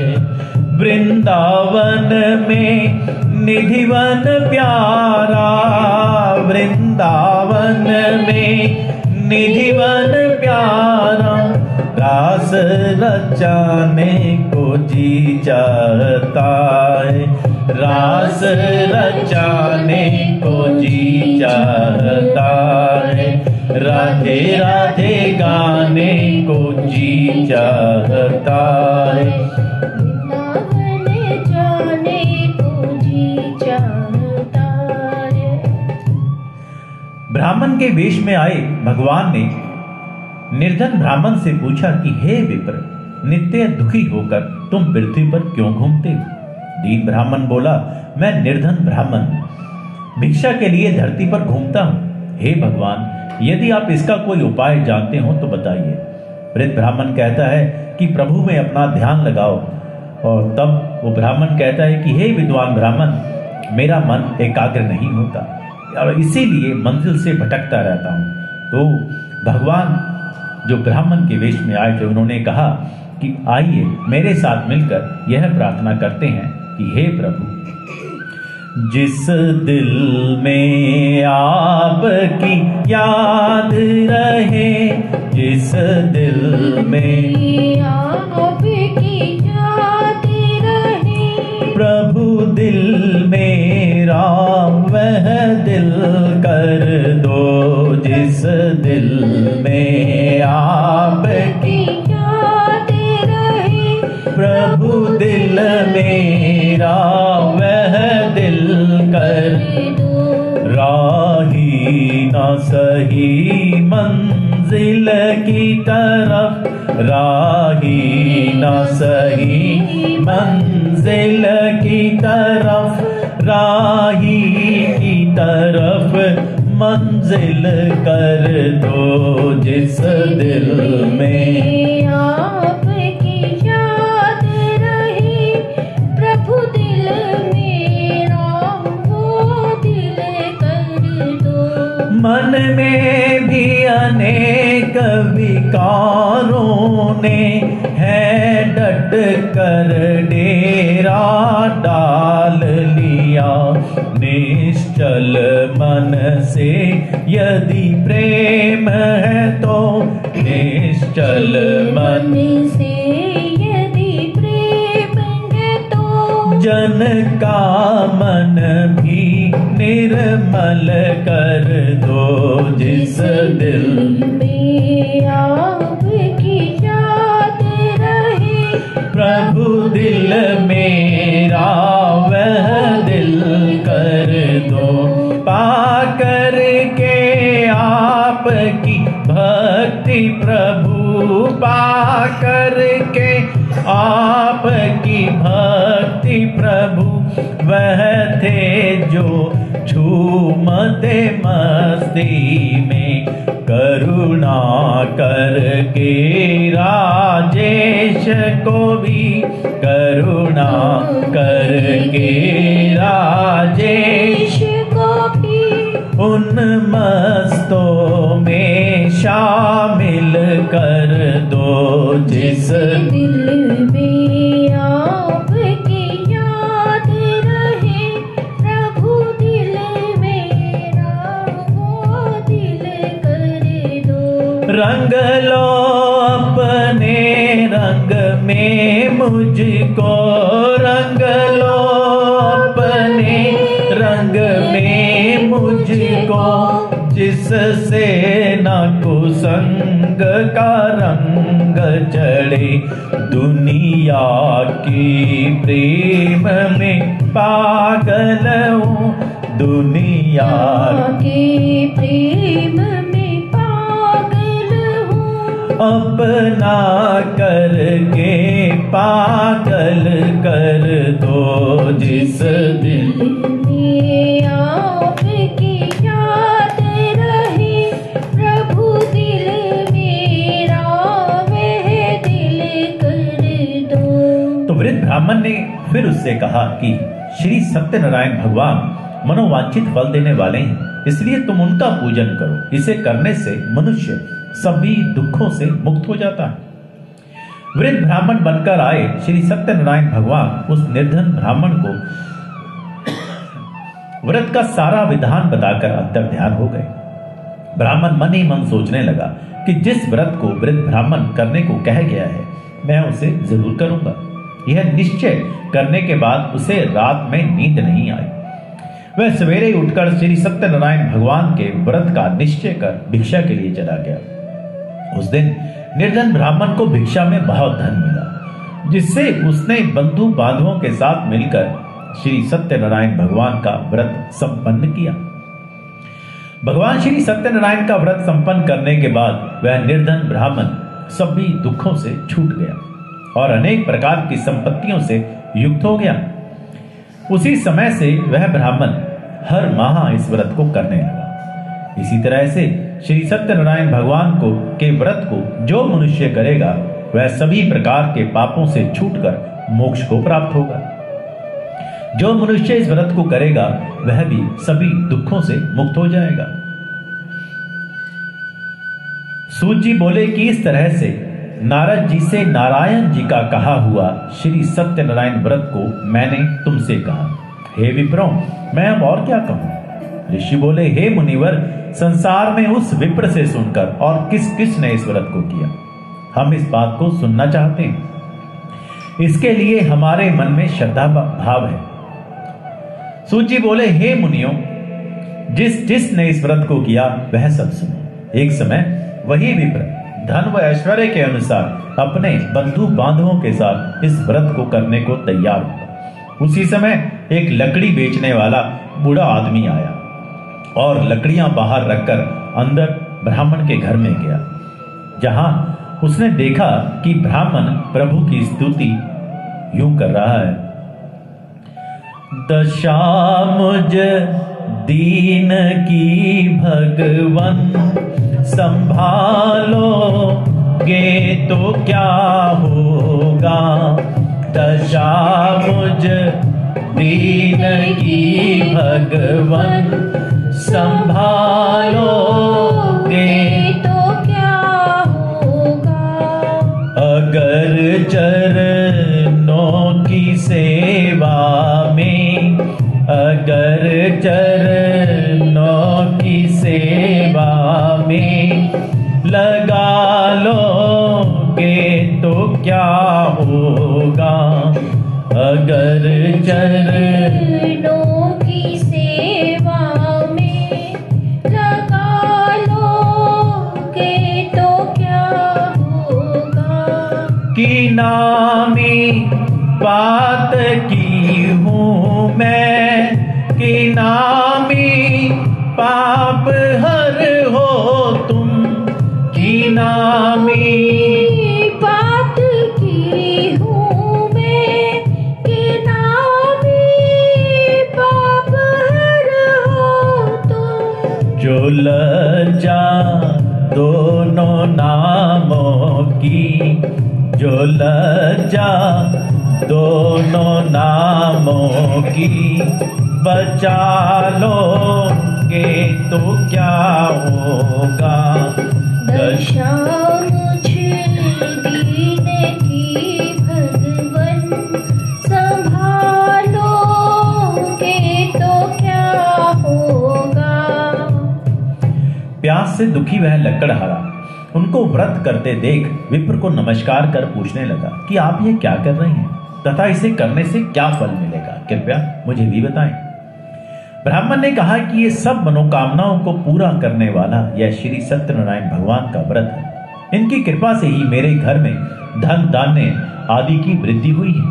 वृंदावन में निधिवन प्यारा, वृंदावन में निधिवन प्यारा, रास रचाने को जी चाहता है, रास रचाने को जी चाहता है। राधे राधे गाने को जी चाहता है, वृंदावन जाने को जी चाहता है। ब्राह्मण के वेश में आए भगवान ने निर्धन ब्राह्मण से पूछा कि हे विप्र, नित्य दुखी होकर तुम पृथ्वी पर क्यों घूमते हो? दीन ब्राह्मण बोला, मैं निर्धन ब्राह्मण भिक्षा के लिए धरती पर घूमता हूं। हे भगवान, यदि आप इसका कोई उपाय जानते हो तो बताइए। वृद्ध ब्राह्मण कहता है कि प्रभु में अपना ध्यान लगाओ। और तब वो ब्राह्मण कहता है कि हे विद्वान ब्राह्मण, मेरा मन एकाग्र नहीं होता और इसीलिए मंजिल से भटकता रहता हूं। तो भगवान जो ब्राह्मण के वेश में आए थे, उन्होंने कहा कि आइए मेरे साथ मिलकर यह प्रार्थना करते हैं कि हे प्रभु, जिस दिल में आपकी याद रहे, जिस दिल में आपकी याद रहे, प्रभु दिल मेरा वह दिल कर दो, जिस दिल में आपकी याद रहे, प्रभु दिल मेरा वह दिल कर दो। राही न सही मंजिल की तरफ, राही न सही मंजिल की तरफ, राही की तरफ मंजिल कर दो, जिस दिल में आपकी याद रहे, प्रभु दिल मेरा वो दिल कर दो। मन में भी अनेक विकारों ने है डट कर डेरा डाल लिया, निश्चल मन से यदि प्रेम है तो, निश्चल मन से यदि प्रेम है तो, जन का मन भी निर्मल कर दो, जिस दिल में आपकी याद रहे, प्रभु दिल मेरा वह दिल कर दो। पाकर के आपकी भक्ति प्रभु, पाकर के आपकी भक्ति प्रभु, वह थे जो झूमते मस्ती में, करुणा करके राजेश को भी, करुणा करके राजेश को भी उन मस्तों में शामिल कर दो, जिस दिल में आपकी याद रहे, प्रभु दिल मेरा वो दिल कर दो। रंग लो अपने रंग में मुझको, रंग लो अपने रंग में मुझको, जिससे न कुसंग का रंग चढ़े, दुनिया की प्रेम में पागल हूँ, दुनिया के प्रेम में पागल हूँ, अपना करके पागल कर दो, जिस दिल में आपकी याद रहे, प्रभु दिल मेरा वह दिल कर दो। तो वृद्ध ब्राह्मण ने फिर उससे कहा कि श्री सत्यनारायण भगवान मनोवांछित फल देने वाले हैं, इसलिए तुम उनका पूजन करो। इसे करने से मनुष्य सभी दुखों से मुक्त हो जाता है। वृद्ध ब्राह्मण बनकर आए श्री सत्यनारायण भगवान उस निर्धन ब्राह्मण को व्रत का सारा विधान बताकर अंतर ध्यान हो गए। ब्राह्मण मन ही मन सोचने लगा कि जिस व्रत को वृद्ध ब्राह्मण करने को कह गया है, मैं उसे जरूर करूंगा। यह निश्चय करने के बाद उसे रात में नींद नहीं आई। वह सवेरे उठकर श्री सत्यनारायण भगवान के व्रत का निश्चय कर भिक्षा के लिए चला गया। उस दिन निर्धन ब्राह्मण को भिक्षा में बहुत धन मिला, जिससे उसने बंधु बांधवों के साथ मिलकर श्री सत्यनारायण भगवान का व्रत संपन्न किया। भगवान श्री सत्यनारायण का व्रत संपन्न करने के बाद वह निर्धन ब्राह्मण सभी दुखों से छूट गया और अनेक प्रकार की संपत्तियों से युक्त हो गया। उसी समय से वह ब्राह्मण हर माह इस व्रत को करने लगा। इसी तरह से श्री सत्यनारायण भगवान के व्रत को जो मनुष्य करेगा वह सभी प्रकार के पापों से छूटकर मोक्ष को प्राप्त होगा। जो मनुष्य इस व्रत को करेगा वह भी सभी दुखों से मुक्त हो जाएगा। सूत जी बोले कि इस तरह से नारद जी से नारायण जी का कहा हुआ श्री सत्यनारायण व्रत को मैंने तुमसे कहा। हे विप्रो, मैं अब और क्या कहूं? ऋषि बोले, हे मुनिवर, संसार में उस विप्र से सुनकर और किस किस ने इस व्रत को किया, हम इस बात को सुनना चाहते हैं। इसके लिए हमारे मन में श्रद्धा भाव है। सूत जी बोले, हे मुनियों, जिस जिस ने इस व्रत को किया वह सब सुनो। एक समय वही विप्र धन व ऐश्वर्य के अनुसार अपने बंधु बांधवों के साथ इस व्रत को करने को तैयार हुआ। उसी समय एक लकड़ी बेचने वाला बूढ़ा आदमी आया और लकड़ियां बाहर रखकर अंदर ब्राह्मण के घर में गया, जहां उसने देखा कि ब्राह्मण प्रभु की स्तुति यूं कर रहा है। दशा मुझ दीन की भगवन संभालोगे तो क्या होगा। दशा मुझ दीन की भगवन संभालोगे तो क्या होगा। अगर चरणों की सेवा में, अगर चरणों की सेवा में लगा लोगे तो क्या होगा। अगर चरणों की सेवा में लगा लोगे तो क्या होगा। कि नामी बात की हूँ मैं, कि नामी पाप हर हो तुम, कि नामी बात की हूँ मैं, कि नामी पाप हर हो तुम। जो लज्जा दोनों नामों की, जो लज्जा दोनों नामों की बचा लोगे तो क्या होगा। दशा मुझ दीन की भगवन संभालोगे तो क्या होगा। प्यास से दुखी वह लकड़हारा उनको व्रत करते देख विप्र को नमस्कार कर पूछने लगा कि आप ये क्या कर रहे हैं तथा इसे करने से क्या फल मिलेगा, कृपया मुझे भी बताएं। ब्राह्मण ने कहा कि ये सब मनोकामनाओं को पूरा करने वाला यह श्री सत्यनारायण भगवान का व्रत है। इनकी कृपा से ही मेरे घर में धन धान्य आदि की वृद्धि हुई है।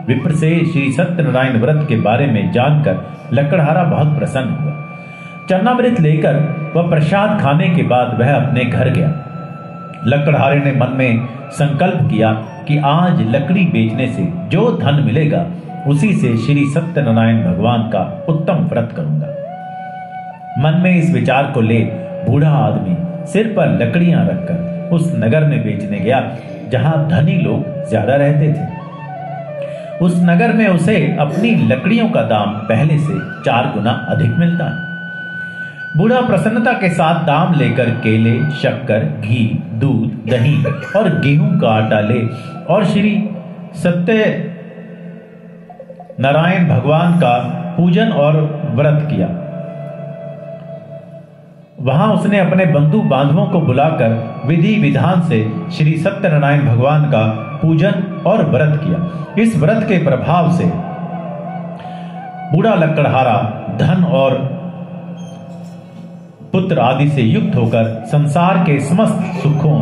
विप्र से श्री सत्यनारायण व्रत के बारे में जानकर लकड़हारा बहुत प्रसन्न हुआ। चरणामृत लेकर वह प्रसाद खाने के बाद वह अपने घर गया। लकड़हारे ने मन में संकल्प किया कि आज लकड़ी बेचने से जो धन मिलेगा उसी से श्री सत्यनारायण भगवान का उत्तम व्रत करूंगा। मन में इस विचार को ले बूढ़ा आदमी सिर पर लकड़ियां रखकर उस नगर में बेचने गया जहां धनी लोग ज्यादा रहते थे। उस नगर में उसे अपनी लकड़ियों का दाम पहले से 4 गुना अधिक मिलता है। बूढ़ा प्रसन्नता के साथ दाम लेकर केले, शक्कर, घी, दूध, दही और गेहूं का आटा ले और श्री सत्य नारायण भगवान का पूजन और व्रत किया। वहां उसने अपने बंधु बांधवों को बुलाकर विधि विधान से श्री सत्यनारायण भगवान का पूजन और व्रत किया। इस व्रत के प्रभाव से बूढ़ा लकड़हारा धन और पुत्र आदि से युक्त होकर संसार के समस्त सुखों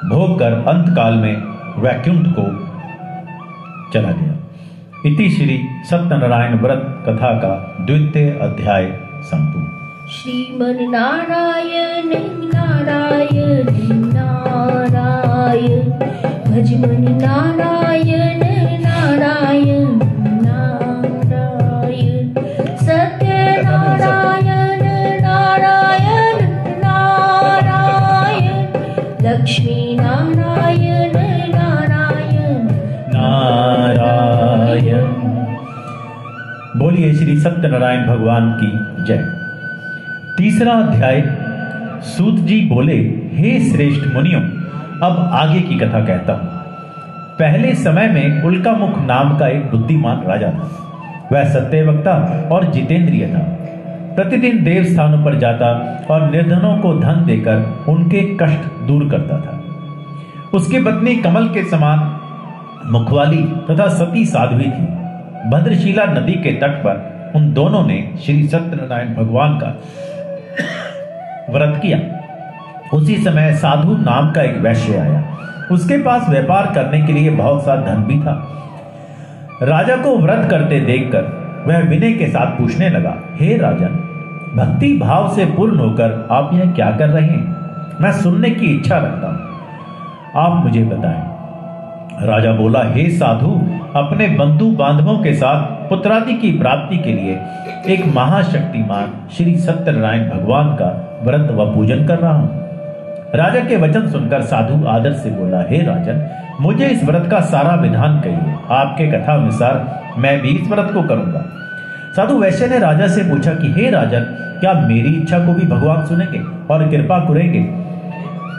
भोग कर अंतकाल में वैकुंठ को चला गया। इति श्री सत्यनारायण व्रत कथा का 2वां अध्याय संपूर्ण। श्रीमन नारायण नारायण नारायण भजमन नारायण नारायण नारायण सत्य नारायण नारायण नारायण लक्ष्मी नारायण नारायण नारायण। बोलिए श्री सत्यनारायण भगवान की जय। तीसरा अध्याय। सूत जी बोले, हे श्रेष्ठ मुनियों, अब आगे की कथा कहता हूं। पहले समय में उल्कामुख नाम का एक बुद्धिमान राजा था। वह सत्यवक्ता और जितेंद्रिय था। प्रतिदिन देव स्थानों पर जाता और निर्धनों को धन देकर उनके कष्ट दूर करता था। उसकी पत्नी कमल के समान मुखवाली तथा सती साध्वी थी। भद्रशिला नदी के तट पर उन दोनों ने श्री सत्यनारायण भगवान का व्रत किया। उसी समय साधु नाम का एक वैश्य आया। उसके पास व्यापार करने के लिए बहुत सा धन भी था। राजा को व्रत करते देखकर वह विनय के साथ पूछने लगा, हे राजन, भक्ति भाव से पूर्ण होकर आप यह क्या कर रहे हैं? मैं सुनने की इच्छा रखता हूं, आप मुझे बताएं। राजा बोला, हे साधु, अपने बंधु बांधवों के साथ पुत्रादि की प्राप्ति के लिए एक महाशक्तिमान श्री सत्यनारायण भगवान का व्रत व पूजन कर रहा हूं। राजा के वचन सुनकर साधु आदर से बोला, हे राजन, मुझे इस व्रत का सारा विधान कहिए। आपके कथा अनुसार मैं भी इस व्रत को करूंगा। साधु वैश्य ने राजा से पूछा कि हे राजन, क्या मेरी इच्छा को भी भगवान सुनेंगे और कृपा करेंगे?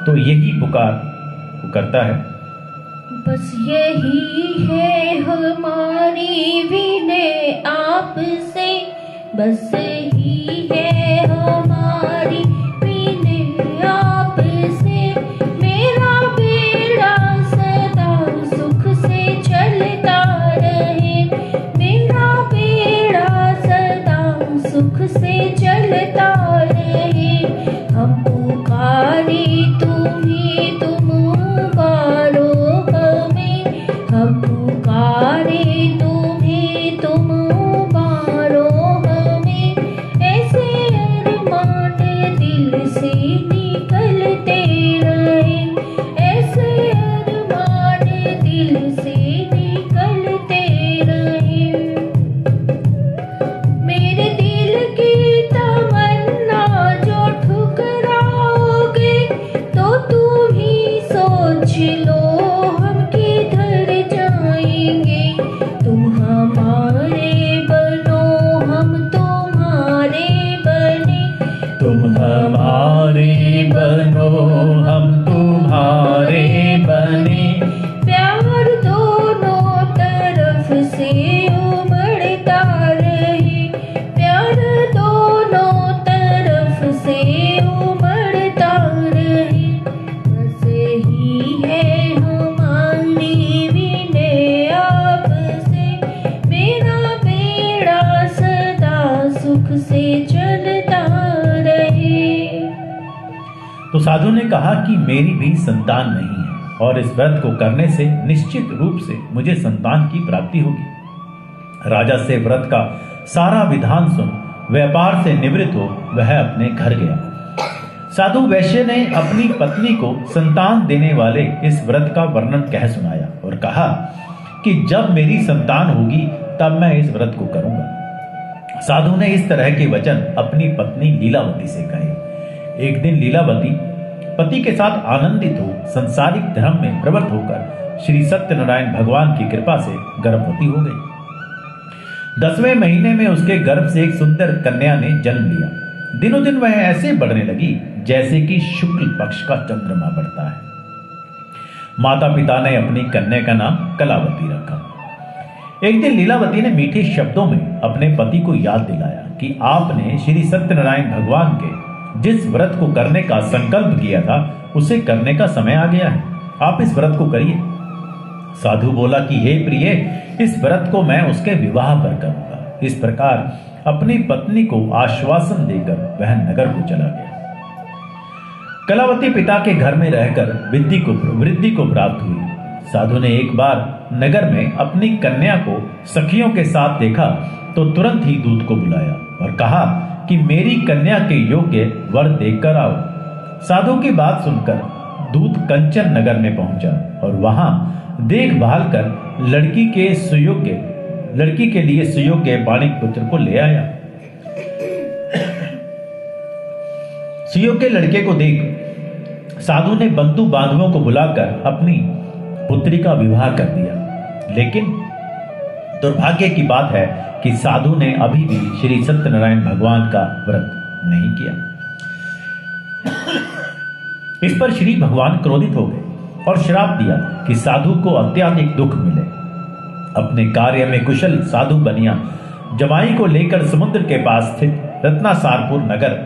तो यही पुकार करता है, बस यही है हमारी विनय आपसे, बस यही है हमारी विनय आपसे। मेरा बेड़ा सदा सुख से चलता रहे, मेरा बेड़ा सदा सुख से चलता रहे। हम पुकारे तुम्हें, तुम उबारो हमें। हम पुकारे तुम्हें, तुम उबारो हमें। ऐसे अरमान दिल से निकलते रहे, ऐसे अरमान दिल से निकलते रहे। मेरे दिल की तमन्ना जो ठुकराओगे, तो तुम ही सोच लो हम किधर जाएंगे। तुम हमारे बनो, हम तुम्हारे बने। तुम हमारे बनो, हम तुम्हारे बने। प्यार दोनों तरफ से उमड़ता रहे, प्यार दोनों तरफ से उमड़ता रहे। बस ही है हमारी विनय आपसे, मेरा बेड़ा सदा सुख से चलता रहे। तो साधु ने कहा कि मेरी भी संतान नहीं है और इस व्रत को करने से निश्चित रूप से मुझे संतान की प्राप्ति होगी। राजा से व्रत का सारा विधान सुन व्यापार से निवृत्त हो वह अपने घर गया। साधु वैश्य ने अपनी पत्नी को संतान देने वाले इस व्रत का वर्णन कह सुनाया और कहा कि जब मेरी संतान होगी तब मैं इस व्रत को करूंगा। साधु ने इस तरह के वचन अपनी पत्नी लीलावती से कहे। एक दिन लीलावती पति के साथ आनंदित हो संसारिक धर्म में प्रवृत्त होकर श्री सत्यनारायण भगवान की कृपा से गर्भवती हो गई। 10वें महीने में उसके गर्भ से एक सुंदर कन्या ने जन्म लिया। दिनों दिन वह ऐसे बढ़ने लगी जैसे कि शुक्ल पक्ष का चंद्रमा बढ़ता है। माता पिता ने अपनी कन्या का नाम कलावती रखा। एक दिन लीलावती ने मीठे शब्दों में अपने पति को याद दिलाया कि आपने श्री सत्यनारायण भगवान के जिस व्रत को करने का संकल्प किया था उसे करने का समय आ गया है, आप इस व्रत को करिए। साधु बोला कि हे प्रिय, इस व्रत को मैं उसके विवाह पर करूंगा। इस प्रकार अपनी पत्नी को आश्वासन देकर वह नगर को चला गया। कलावती पिता के घर में रहकर वृद्धि को प्राप्त हुई। साधु ने एक बार नगर में अपनी कन्या को सखियों के साथ देखा तो तुरंत ही दूत को बुलाया और कहा कि मेरी कन्या के योग्य वर देखकर आओ। साधु की बात सुनकर दूत कंचन नगर में पहुंचा और वहां देखभाल कर लड़की के लिए सुयोग्य बाणिक पुत्र को ले आया। सुयोग्य लड़के को देख साधु ने बंधु बांधवों को बुलाकर अपनी पुत्री का विवाह कर दिया। लेकिन दुर्भाग्य की बात है कि साधु ने अभी भी श्री सत्यनारायण भगवान का व्रत नहीं किया। इस पर श्री भगवान क्रोधित हो गए और श्राप दिया कि साधु को अत्यधिक दुख मिले। अपने कार्य में कुशल साधु बनिया जमाई को लेकर समुद्र के पास स्थित रत्नासारपुर नगर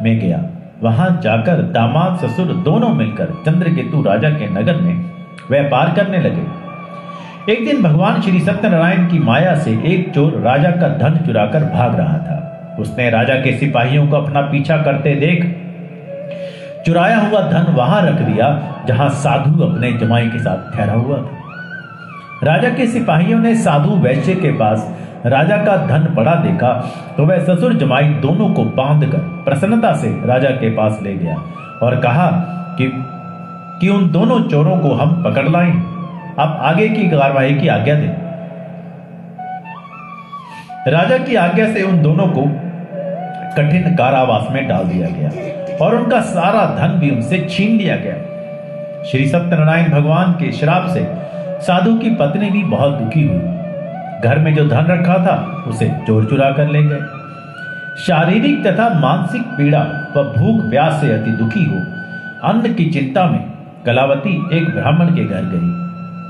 में गया। वहां जाकर दामाद ससुर दोनों मिलकर चंद्रकेतु राजा के नगर में व्यापार करने लगे। एक दिन भगवान श्री सत्यनारायण की माया से एक चोर राजा का धन चुराकर भाग रहा था। उसने राजा के सिपाहियों को अपना पीछा करते देख चुराया हुआ धन वहां रख दिया जहां साधु अपने जमाई के साथ ठहरा हुआ था। राजा के सिपाहियों ने साधु वैश्य के पास राजा का धन पड़ा देखा तो वह ससुर जमाई दोनों को बांधकर प्रसन्नता से राजा के पास ले गया और कहा कि उन दोनों चोरों को हम पकड़ लाएं। अब आगे की कार्यवाही की आज्ञा दें। राजा की आज्ञा से उन दोनों को कठिन कारावास में डाल दिया गया और उनका सारा धन भी उनसे छीन लिया गया। श्री सत्यनारायण भगवान के श्राप से साधु की पत्नी भी बहुत दुखी हुई। घर में जो धन रखा था उसे चोर चुरा कर ले गए। शारीरिक तथा मानसिक पीड़ा व भूख प्यास से अति दुखी हो अन्न की चिंता में कलावती एक ब्राह्मण के घर गई।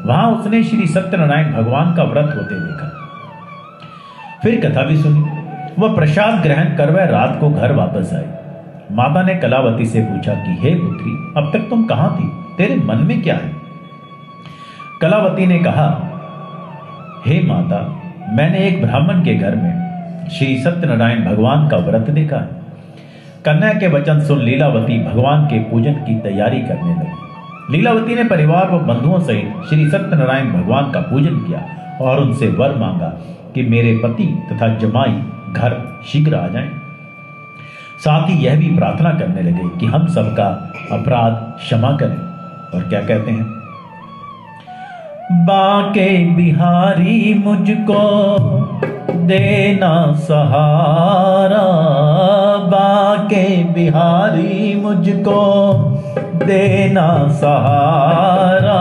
वहां उसने श्री सत्यनारायण भगवान का व्रत होते देखा। फिर कथा भी सुनी। वह प्रसाद ग्रहण कर वह रात को घर वापस आई। माता ने कलावती से पूछा कि हे पुत्री, अब तक तुम कहां थी? तेरे मन में क्या है? कलावती ने कहा, हे माता, मैंने एक ब्राह्मण के घर में श्री सत्यनारायण भगवान का व्रत देखा है। कन्या के वचन सुन लीलावती भगवान के पूजन की तैयारी करने लगी। लीलावती ने परिवार व बंधुओं सहित श्री सत्यनारायण भगवान का पूजन किया और उनसे वर मांगा कि मेरे पति तथा जमाई घर शीघ्र आ जाएं। साथ ही यह भी प्रार्थना करने लगे कि हम सबका अपराध क्षमा करें। और क्या कहते हैं? बाके बिहारी मुझको देना सहारा, बाके बिहारी मुझको देना सहारा,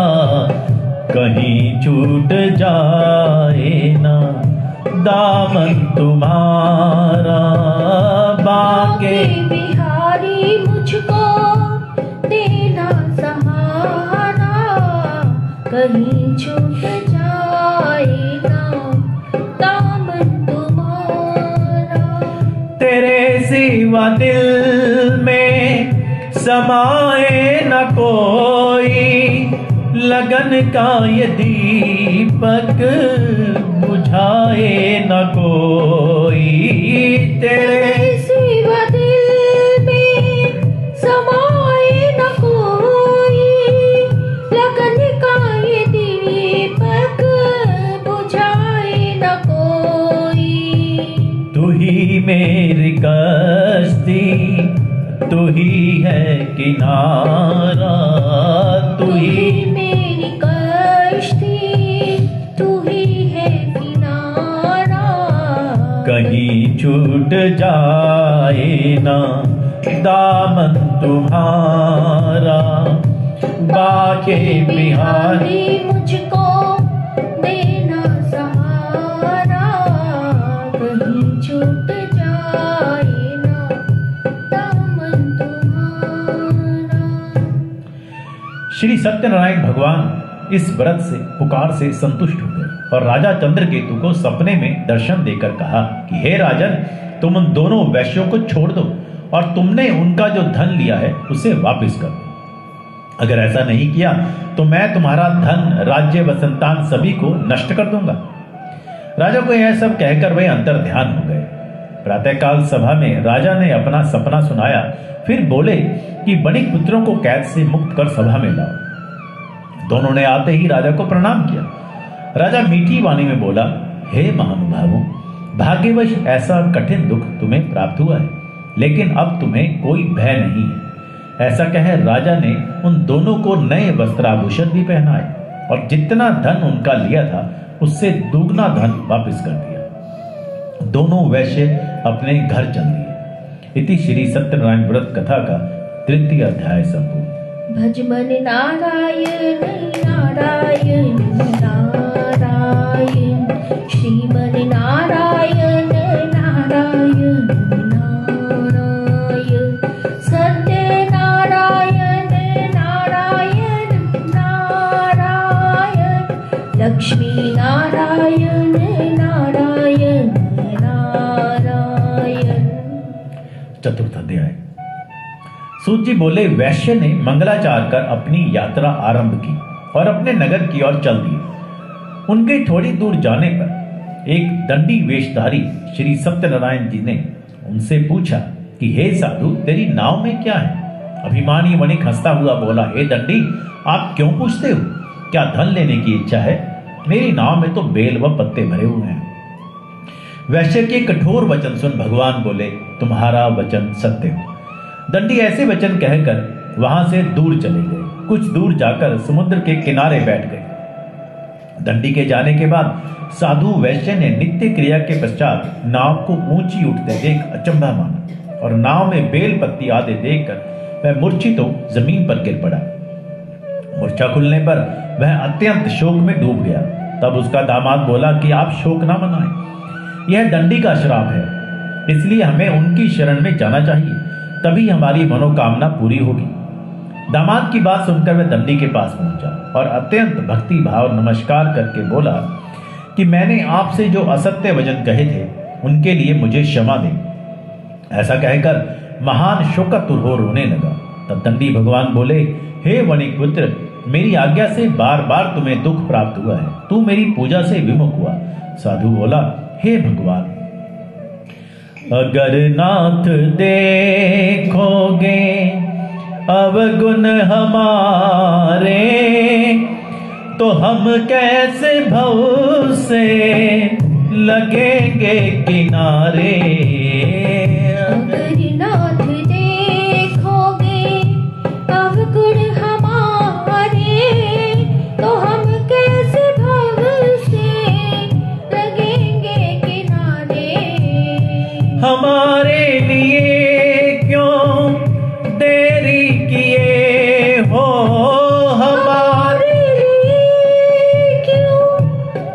कहीं छूट जाए ना दामन तुम्हारा। बाके बिहारी मुझको देना सहारा, कहीं छूट जाए ना दामन तुम्हारा। तेरे सिवा दिल में समाए न कोई, लगन का ये दीपक बुझाए न कोई। तेरे सिवा दिल में समाए न कोई, लगन का ये दीपक बुझाए न कोई। तू ही मेरी कश्ती, तू ही है किनारा, तू ही मेरी कश्ती, तू ही है किनारा। कहीं छूट जाए ना दामन तुम्हारा। बाके बिहारी मुझको देना सहारा, कहीं छूट जाए ना दामन तुम्हारा। श्री सत्यनारायण भगवान इस व्रत से पुकार से संतुष्ट हो गए और राजा चंद्रकेतु को सपने में दर्शन देकर कहा कि हे राजन, तुम उन दोनों वैश्यों को छोड़ दो और तुमने उनका जो धन लिया है उसे वापस कर दो। अगर ऐसा नहीं किया तो मैं तुम्हारा धन, राज्य व संतान सभी को नष्ट कर दूंगा। राजा को यह सब कहकर वे अंतर ध्यान हो गए। प्रातःकाल सभा में राजा ने अपना सपना सुनाया। फिर बोले कि बणिक पुत्रों को कैद से मुक्त कर सभा में लाओ। दोनों ने आते ही राजा को प्रणाम किया। राजा मीठी वाणी में बोला, हे महानुभावों, भाग्यवश ऐसा कठिन दुख तुम्हें प्राप्त हुआ है, लेकिन अब तुम्हें कोई भय नहीं है। ऐसा कह राजा ने उन दोनों को नए वस्त्राभूषण भी पहनाए और जितना धन उनका लिया था उससे दुगना धन वापस कर दिया। दोनों वैश्य अपने घर चल दिए। इति श्री सत्यनारायण व्रत कथा का 3य अध्याय संपूर्ण। भजमन नारायण नारायण नारायण, श्रीमन नारायण नारायण नारायण, सत्य नारायण नारायण नारायण, लक्ष्मी नारायण नारायण नारायण। चतुर्थ अध्याय। सूत जी बोले, वैश्य ने मंगलाचार कर अपनी यात्रा आरंभ की और अपने नगर की ओर चल दिए। उनके थोड़ी दूर जाने पर एक दंडी वेशधारी श्री सत्यनारायण जी ने उनसे पूछा कि हे साधु, तेरी नाव में क्या है? अभिमानी वणिक हंसता हुआ बोला, हे दंडी, आप क्यों पूछते हो? क्या धन लेने की इच्छा है? मेरी नाव में तो बेल व पत्ते भरे हुए हैं। वैश्य के कठोर वचन सुन भगवान बोले, तुम्हारा वचन सत्य हो। दंडी ऐसे वचन कहकर वहां से दूर चले गए। कुछ दूर जाकर समुद्र के किनारे बैठ गए। दंडी के जाने के बाद साधु वैश्य ने नित्य क्रिया के पश्चात नाव को ऊंची उठते देख अचंभा माना और नाव में बेल पत्ती आदि देखकर वह मूर्छित हो जमीन पर गिर पड़ा। मूर्छा खुलने पर वह अत्यंत शोक में डूब गया। तब उसका दामाद बोला कि आप शोक ना मनाएं, यह दंडी का श्राप है, इसलिए हमें उनकी शरण में जाना चाहिए, तभी हमारी मनोकामना पूरी होगी। दामाद की बात सुनकर वह दंडी के पास पहुंचा और अत्यंत भक्ति भाव नमस्कार करके बोला कि मैंने आपसे जो असत्य वचन कहे थे उनके लिए मुझे क्षमा दें। ऐसा कहकर महान शोकातुर हो रोने लगा। तब दंडी भगवान बोले, हे वणिक पुत्र, मेरी आज्ञा से बार बार तुम्हें दुख प्राप्त हुआ है, तू मेरी पूजा से विमुख हुआ। साधु बोला, हे भगवान, अगर नाथ देखोगे अवगुण हमारे, तो हम कैसे भव से लगेंगे किनारे। अगर नाथ देखोगे अवगुण हमारे, तो हम कैसे भव से लगेंगे किनारे। हमारे लिए क्यों देरी किए हो, हमारे लिए क्यों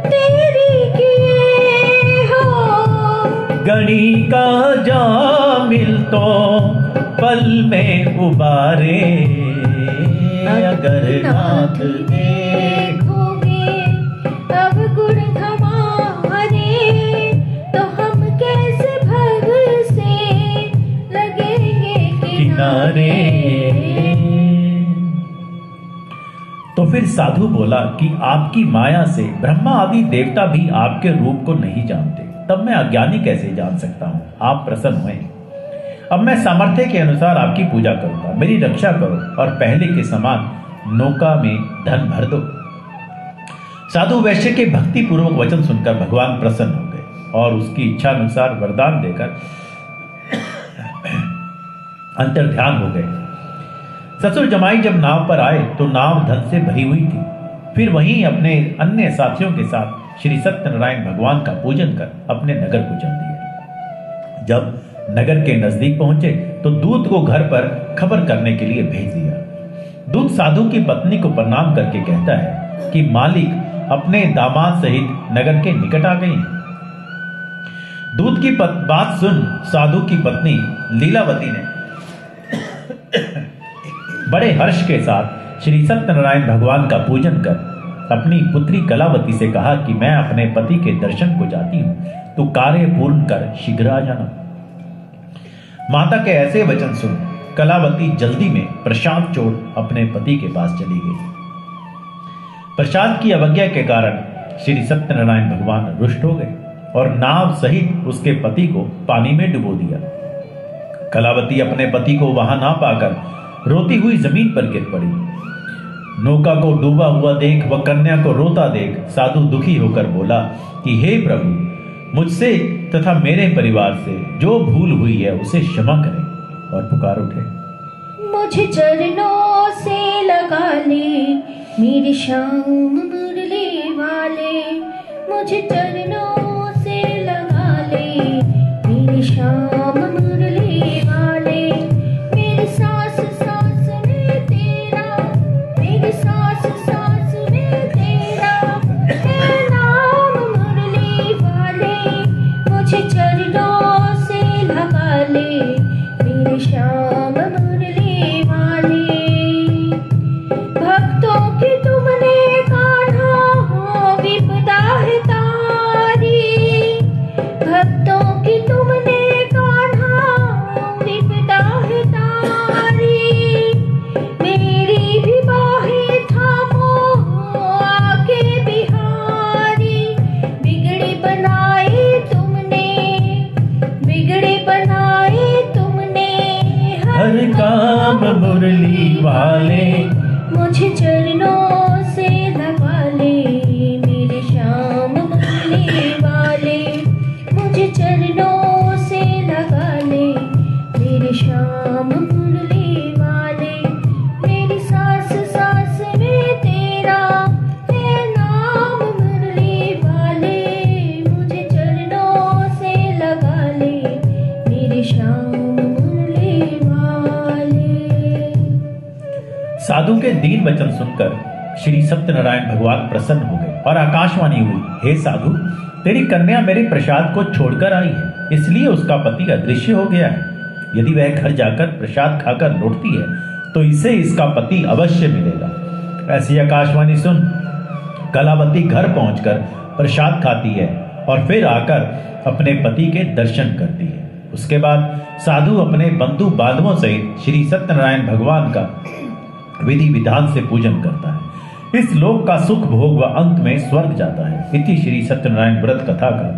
देरी किए हो। गणी का जामिल तो पल में उबारे। अगर नाथ देखोगे अवगुण हमारे, तो हम कैसे भव से लगेंगे किनारे। तो फिर साधु बोला कि आपकी माया से ब्रह्मा आदि देवता भी आपके रूप को नहीं जानते, तब मैं अज्ञानी कैसे जान सकता हूं? आप प्रसन्न हुए। अब मैं सामर्थ्य के अनुसार आपकी पूजा करूंगा, मेरी रक्षा करो और पहले के समान नौका में धन भर दो। साधु वैश्य के भक्ति पूर्वक वचन सुनकर भगवान प्रसन्न हो गए और उसकी इच्छा अनुसार वरदान देकर अंतर्ध्यान हो गए। ससुर जमाई जब नाव पर आए तो नाव धन से भरी हुई थी। फिर वहीं अपने अन्य साथियों के साथ श्री सत्यनारायण भगवान का पूजन कर अपने नगर को चल दिए। जब नगर के नजदीक पहुंचे तो दूत को घर पर खबर करने के लिए भेज दिया। दूत साधु की पत्नी को प्रणाम करके कहता है कि मालिक अपने दामाद सहित नगर के निकट आ गए हैं। दूत की बात सुन साधु की पत्नी लीलावती ने बड़े हर्ष के साथ श्री सत्यनारायण भगवान का पूजन कर अपनी पुत्री कलावती से कहा कि मैं अपने पति के दर्शन को जाती हूं, तो कार्य पूर्ण कर शीघ्र आ जाना। माता के ऐसे वचन सुन कलावती जल्दी में प्रसाद छोड़ अपने पति के पास चली गई। प्रसाद की अवज्ञा के कारण श्री सत्यनारायण भगवान रुष्ट हो गए और नाव सहित उसके पति को पानी में डुबो दिया। कलावती अपने पति को वहां ना पाकर रोती हुई जमीन पर गिर पड़ी। नौका को डूबा हुआ देख व कन्या को रोता देख साधु दुखी होकर बोला कि हे प्रभु, मुझसे तथा मेरे परिवार से जो भूल हुई है उसे क्षमा करें। और पुकार उठे, मुझे चरणों से लगा ले मेरे श्याम मुरली वाले, मुझे चरणों से लगा ले मेरे श्याम मुरली वाले। मेरी सांस सांस में तेरा, मेरी सांस सांस में तेरा है नाम मुरली वाले, मुझे चरणों से लगा ले मेरे श्याम मुरली वाले। भक्तों की तुमने कान्हा हो विपदा है तारी, भक्तों की तुमने कान्हा विपदा है तारी। मेरी भी बाहें थामो आके बिहारी, बिगड़ी बनाए तुमने, बिगड़ी बनाए तुमने हर काम मुरली वाले, मुझे चरणों से लगा ले मेरे श्याम मुरली वाले, मुझे चरणों से लगा ले मेरे श्याम मुरली वाले। मेरी सांस सांस में तेरा है नाम मुरली वाले, मुझे चरणों से लगा ले मेरे श्याम मुरली वाले। साधु के दीन वचन सुनकर श्री सत्यनारायण भगवान प्रसन्न हो गए और आकाशवाणी हुई, हे साधु, तेरी कन्या मेरे प्रसाद को छोड़कर आई है, इसलिए उसका पति अदृश्य हो गया है। यदि वह घर जाकर प्रसाद खाकर लौटती है तो इसे इसका पति अवश्य मिलेगा। ऐसी आकाशवाणी सुन कलावती घर पहुंचकर प्रसाद खाती है और फिर आकर अपने पति के दर्शन करती है। उसके बाद साधु अपने बंधु बांधवों सहित श्री सत्यनारायण भगवान का विधि विधान से पूजन करता है। इस लोक का सुख भोग व अंत में स्वर्ग जाता है। इति श्री सत्यनारायण व्रत कथा का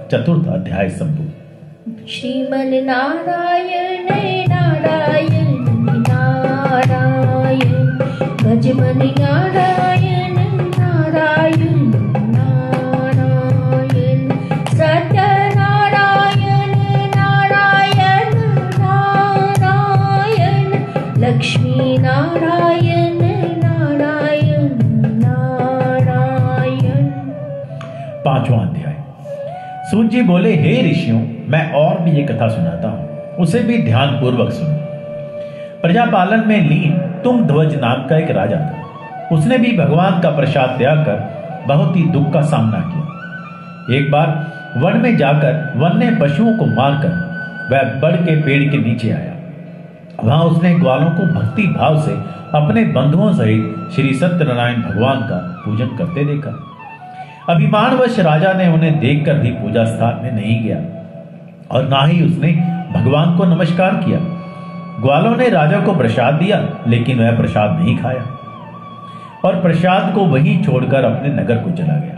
4th अध्याय संपूर्ण। श्रीमन नारायण नारायण नारायण, गजमन नारायण नारायण नारायण, सत्यनारायण नारायण नारायण, लक्ष्मी नारायण नारायण नारायण। 5वां अध्याय। सूत जी बोले, हे ऋषियों, मैं और भी ये कथा सुनाता हूं, उसे भी ध्यान पूर्वक सुनो। प्रजापालन में लीन तुंगध्वज नाम का एक राजा था। उसने भी भगवान का प्रसाद त्याग कर बहुत ही दुख का सामना किया। एक बार वन में जाकर वन्य पशुओं को मारकर वह बड़ के पेड़ के नीचे आया। वहां उसने ग्वालों को भक्ति भाव से अपने बंधुओं सहित श्री सत्यनारायण भगवान का पूजन करते देखा। अभिमानवश राजा ने उन्हें देखकर भी पूजा स्थान में नहीं गया और ना ही उसने भगवान को नमस्कार किया। ग्वालों ने राजा को प्रसाद दिया, लेकिन वह प्रसाद नहीं खाया और प्रसाद को वहीं छोड़कर अपने नगर को चला गया।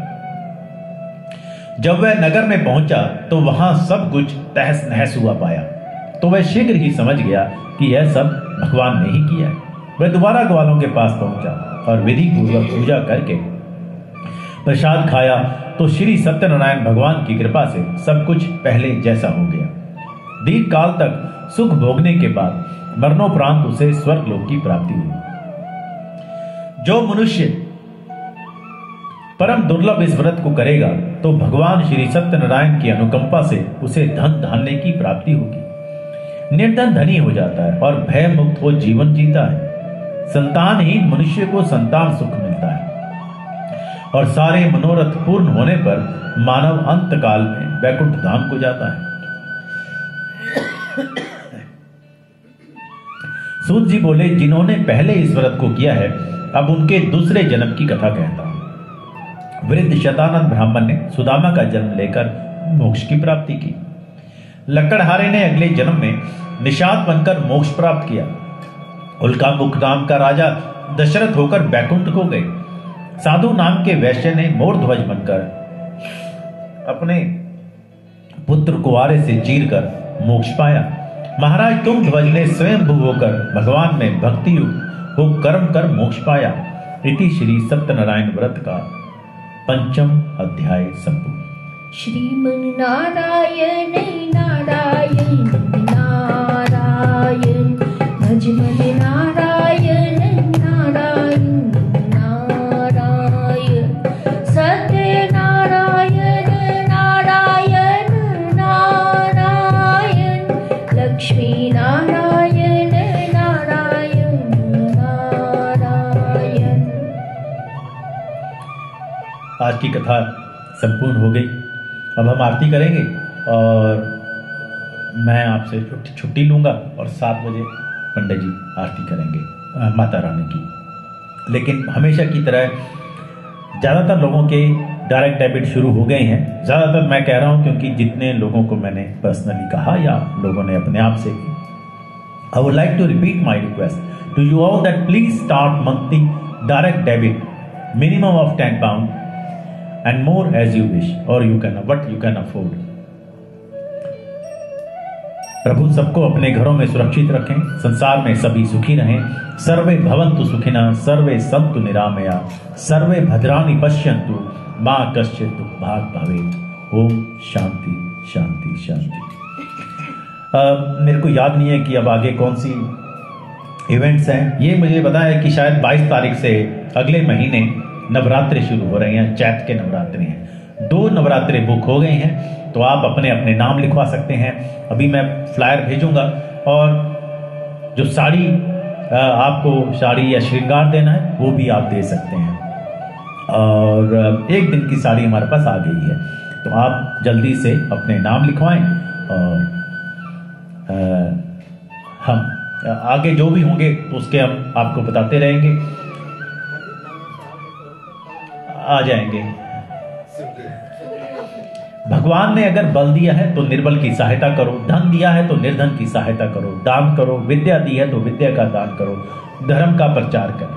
जब वह नगर में पहुंचा तो वहां सब कुछ तहस नहस हुआ पाया, तो वह शीघ्र ही समझ गया कि यह सब भगवान ने ही किया है। वह दोबारा ग्वालों के पास पहुंचा और विधि पूर्वक पूजा करके प्रसाद खाया तो श्री सत्यनारायण भगवान की कृपा से सब कुछ पहले जैसा हो गया। दीर्घ काल तक सुख भोगने के बाद मरणोपरांत उसे स्वर्गलोक की प्राप्ति हुई। जो मनुष्य परम दुर्लभ इस व्रत को करेगा तो भगवान श्री सत्यनारायण की अनुकंपा से उसे धन धान्य की प्राप्ति होगी। निर्धन धनी हो जाता है और भय मुक्त हो जीवन जीता है। संतानहीन मनुष्य को संतान सुख मिलता है और सारे मनोरथ पूर्ण होने पर मानव अंत काल में वैकुंठ धाम को जाता है। सूत जी बोले, जिन्होंने पहले इस व्रत को किया है अब उनके दूसरे जन्म की कथा कहता हूं। वृद्ध शतानंद ब्राह्मण ने सुदामा का जन्म लेकर मोक्ष की प्राप्ति की। लकड़हारे ने अगले जन्म में निषाद बनकर मोक्ष प्राप्त किया। उल्कामुख नाम का राजा दशरथ होकर बैकुंठ को गए। साधु नाम के वैश्य ने मोरध्वज बनकर अपने पुत्र कुआरे से चीरकर मोक्ष पाया। महाराज तुंगध्वज ने स्वयं होकर भगवान में भक्ति युक्त हो कर्म कर मोक्ष पाया। इति श्री सत्यनारायण व्रत का 5वां अध्याय संपूर्ण। श्रीमन्नारायण नारायण नारायण भजमन नारायण नारायण नारायण सत्यनारायण नारायण नारायण लक्ष्मी नारायण नारायण नारायण। आज की कथा संपूर्ण हो गई। अब हम आरती करेंगे और मैं आपसे छुट्टी लूँगा और 7 बजे पंडित जी आरती करेंगे माता रानी की। लेकिन हमेशा की तरह ज़्यादातर लोगों के डायरेक्ट डेबिट शुरू हो गए हैं। ज़्यादातर मैं कह रहा हूँ क्योंकि जितने लोगों को मैंने पर्सनली कहा या लोगों ने अपने आप से, I would like to repeat my request to you all that please start monthly direct debit minimum of 10 pound and more as you wish or what you can afford। प्रभु सबको अपने घरों में सुरक्षित रखें, संसार में सभी सुखी रहें। सर्वे भवन्तु सुखिनः, सर्वे सन्तु निरामया, सर्वे भद्राणि पश्यन्तु, मा कश्चित् दुःखभाग् भवेत्। ओम शांति शांति शांति। मेरे को याद नहीं है कि अब आगे कौन सी इवेंट्स हैं। ये मुझे पता है कि शायद 22 तारीख से अगले महीने नवरात्रे शुरू हो रहे हैं, चैत के नवरात्रे हैं। 2 नवरात्रे बुक हो गए हैं, तो आप अपने अपने नाम लिखवा सकते हैं। अभी मैं फ्लायर भेजूंगा और जो साड़ी आपको साड़ी या श्रृंगार देना है वो भी आप दे सकते हैं। और 1 दिन की साड़ी हमारे पास आ गई है, तो आप जल्दी से अपने नाम लिखवाएं और हम आगे जो भी होंगे तो उसके हम आपको बताते रहेंगे, आ जाएंगे। भगवान ने अगर बल दिया है तो निर्बल की सहायता करो, धन दिया है तो निर्धन की सहायता करो, दान करो, विद्या दी है तो विद्या का दान करो, धर्म का प्रचार करो।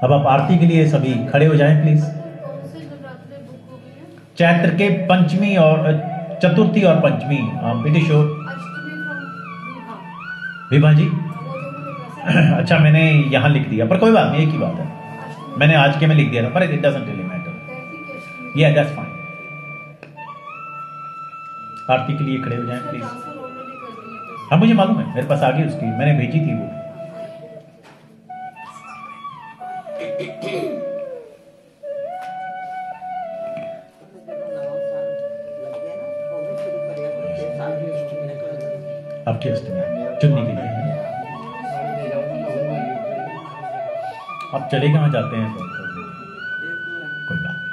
अब आप आरती के लिए सभी खड़े हो जाएं प्लीज। चैत्र के पंचमी और चतुर्थी और पंचमी ब्रिटिश विभा जी। अच्छा मैंने यहाँ लिख दिया, पर कोई बात नहीं, एक ही बात है। मैंने आज के में लिख दिया था, पर इट डजंट रियली मैटर। या दैट्स फाइन। आरती के लिए खड़े हो जाएं प्लीज। हाँ मुझे मालूम है, मेरे पास आ गई उसकी, मैंने भेजी थी वो। आपकी अष्टमी चुन्नी के लिए आप चले कहाँ जाते हैं? कोई बात नहीं।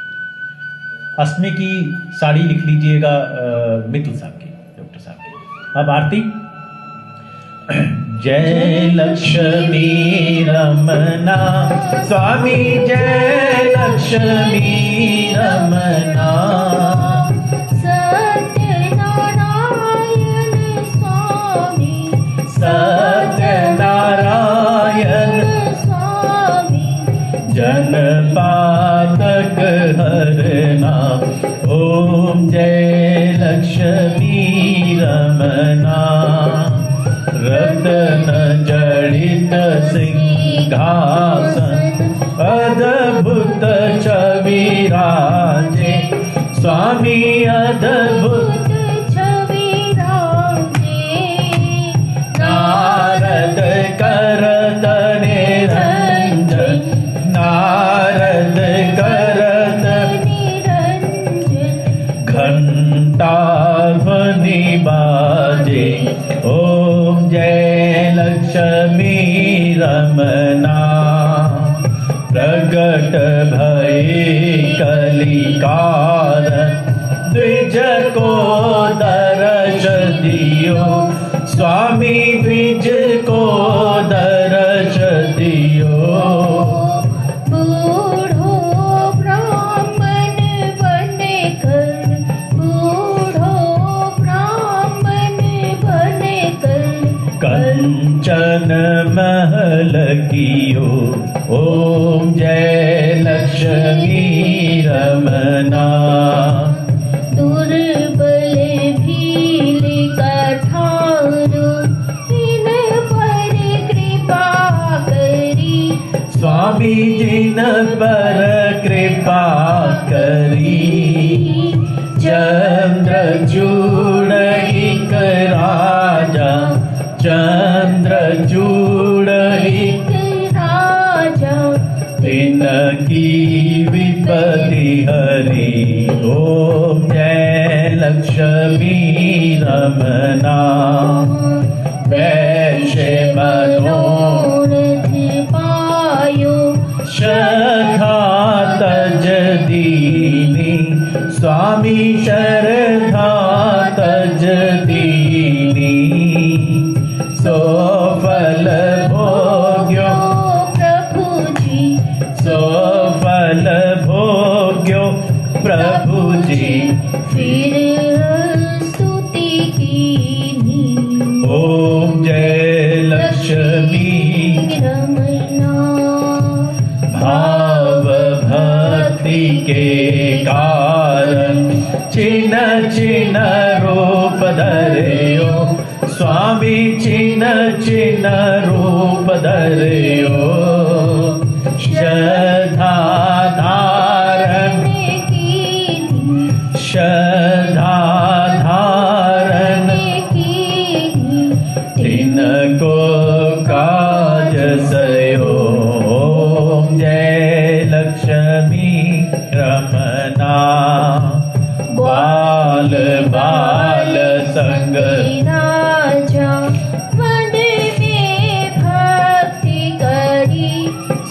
अष्टमी की साड़ी लिख लीजिएगा मितुल साहब की, डॉक्टर साहब की। अब आरती। जय लक्ष्मी रमना स्वामी, जय लक्ष्मी रमना, सत्यनारायण स्वामी, जन पातक हरना। ओम जय लक्ष्मी रमना, रतन जड़ित सिंहासन, अद्भुत छवि राजे स्वामी, अद्भुत नारद करत निरंजन, नारद करत निरंजन, घंटा ध्वनि बाजे। ओम जय लक्ष्मी रमना, प्रगट भये कलिकार, द्विज को दर्श दियो स्वामी, द्विज को दर्श दियो। बूढ़ो ब्राह्मण बनकर, बूढ़ो ब्राह्मण बनकर, कंचन महल कियो। ओम जय लक्ष्मी रमना, दुर्बल भील कठारो, इन पर कृपा करी स्वामी, जिन पर कृपा करी। हरि ओम जय लक्ष्मी रमना वैश्य मनोरथ पायो श्रद्धा तज दीनी स्वामी श्रद्धा तज दीनी सो फल भोग्यो प्रभु जी सो फल भोग्यो प्रभु जी फिर स्तुति कीनी ओम जय लक्ष्मी रमना भाव भक्ति के कारण चिन्ह चिन्ह रूप धर्यो स्वामी चिन्ह चिन्ह रूप धर्यो श्रद्धा धारण श्रद्धा धारण तिनको काज सयो ओम जय लक्ष्मी रमना बाल बाल संग राजा वन में भक्ति करी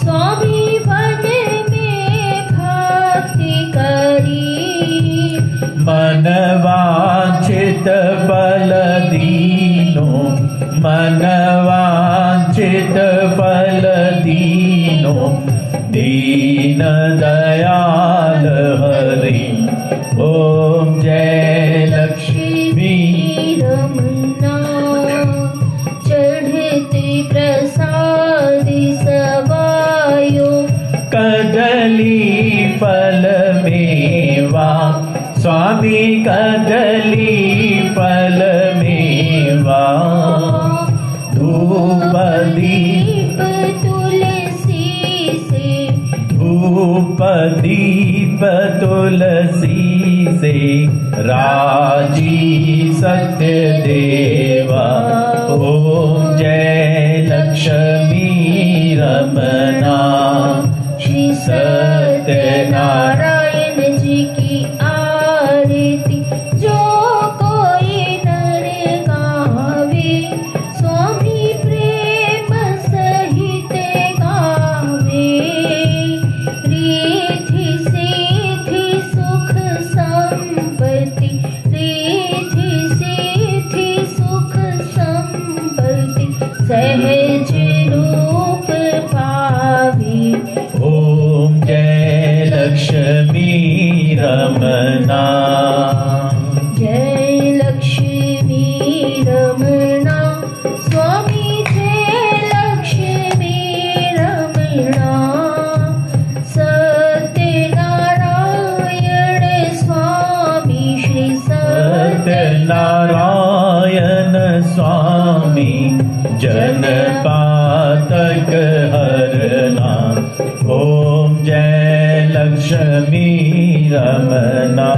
स्वामी वन में भक्ति करी मन वांछित फल दीनो मन वांछित फल दीनो दीन दयाल हरि ओम जय लक्ष्मी रमना चढ़ते प्रसाद सवायो कदली फल मेवा स्वामी कदली फल मेवा धूप दीप तुलसी से धूप दीप तुलसी से राजी सत्य देवा ओम जय लक्ष्मी रमना श्री सत्यनारायण जी की आरती जो कोई नर गावे स्वामी प्रेम सहित गावे रिद्धि सिद्धि सुख संपत्ति रिद्धि सिद्धि सुख संपत्ति सहज रूप पावे ओम जय लक्ष्मी रमना जय लक्ष्मी रमना स्वामी जय लक्ष्मी रमना सत्यनारायण स्वामी श्री सत्यनारायण स्वामी जन पातक हरना ओम जय लक्ष्मी रमना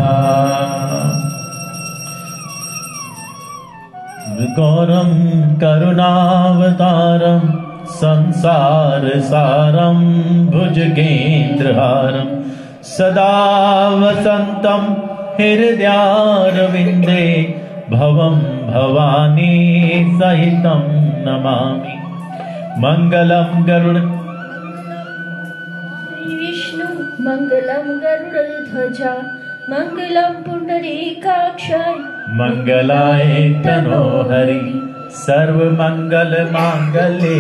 गौरम करुणावतारम संसार सारम भुजगेन्द्रहारम सदा वसंतम हृदयारविंदे भवम भवानी सहितं नमामि मंगलम गरुड़ विष्णु मंगलम गरुड़ध्वजा मंगलम पुंडरीकाक्षाय मंगलाय तनो हरि सर्व मंगल मांगल्ये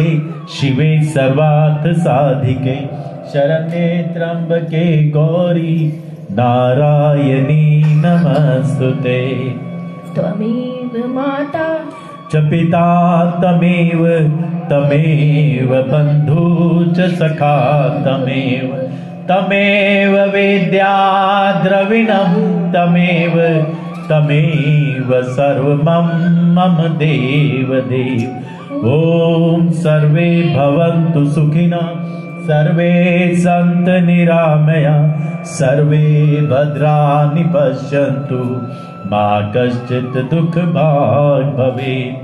शिवे सर्वार्थ साधिके शरण्ये त्र्यंबके गौरी नारायणी नमस्तुते त्वमेव माता च पिता तमेव तमेव बन्धु च सखा तमेव तमेव वेद्या द्रविणं तमेव तमेव सर्वमं मम देव देव ॐ सर्वे भवन्तु सुखिनः सर्वे सन्तु निरामया सर्वे भद्राणि पश्यन्तु मा कश्चित् दुःख भाग् भवेत्।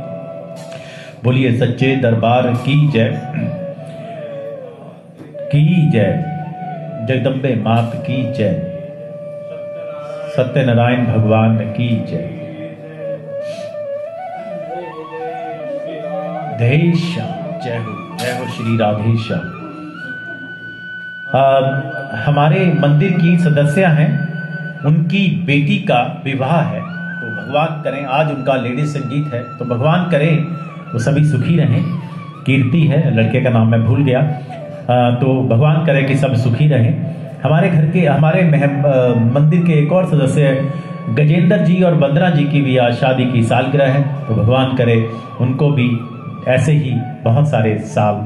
बोलिए सच्चे दरबार की जय जगदम्बे मात की जय। सत्यनारायण भगवान की जय। श्याम, जय हो श्री राधेश्याम। हमारे मंदिर की सदस्य हैं, उनकी बेटी का विवाह है, तो भगवान करें, आज उनका लेडी संगीत है, तो भगवान करें वो सभी सुखी रहें। कीर्ति है, लड़के का नाम मैं भूल गया, तो भगवान करे कि सब सुखी रहें। हमारे घर के, हमारे मंदिर के एक और सदस्य गजेंद्र जी और बंदना जी की भी आज शादी की सालगिरह है, तो भगवान करे उनको भी ऐसे ही बहुत सारे साल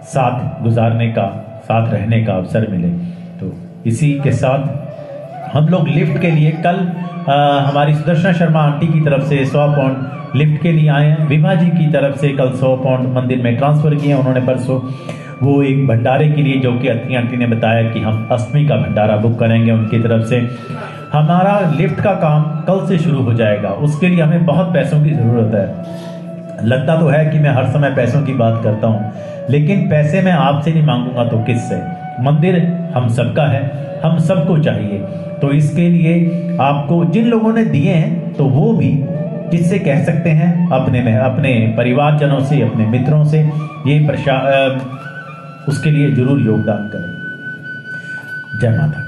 साथ गुजारने का, साथ रहने का अवसर मिले। तो इसी के साथ हम लोग लिफ्ट के लिए कल हमारी सुदर्शना शर्मा आंटी की तरफ से 100 पाउंड लिफ्ट के लिए आए हैं। विभा जी की तरफ से कल 100 पाउंड मंदिर में ट्रांसफर किए उन्होंने परसों, वो एक भंडारे के लिए, जो कि अथी आंटी ने बताया कि हम अष्टमी का भंडारा बुक करेंगे उनकी तरफ से। हमारा लिफ्ट का काम कल से शुरू हो जाएगा, उसके लिए हमें बहुत पैसों की जरूरत है। लगता तो है कि मैं हर समय पैसों की बात करता हूँ, लेकिन पैसे मैं आपसे नहीं मांगूंगा तो किससे? मंदिर हम सबका है, हम सबको चाहिए। तो इसके लिए आपको जिन लोगों ने दिए हैं, तो वो भी जिससे कह सकते हैं अपने परिवारजनों से, अपने मित्रों से, ये उसके लिए जरूर योगदान करें। जय माता।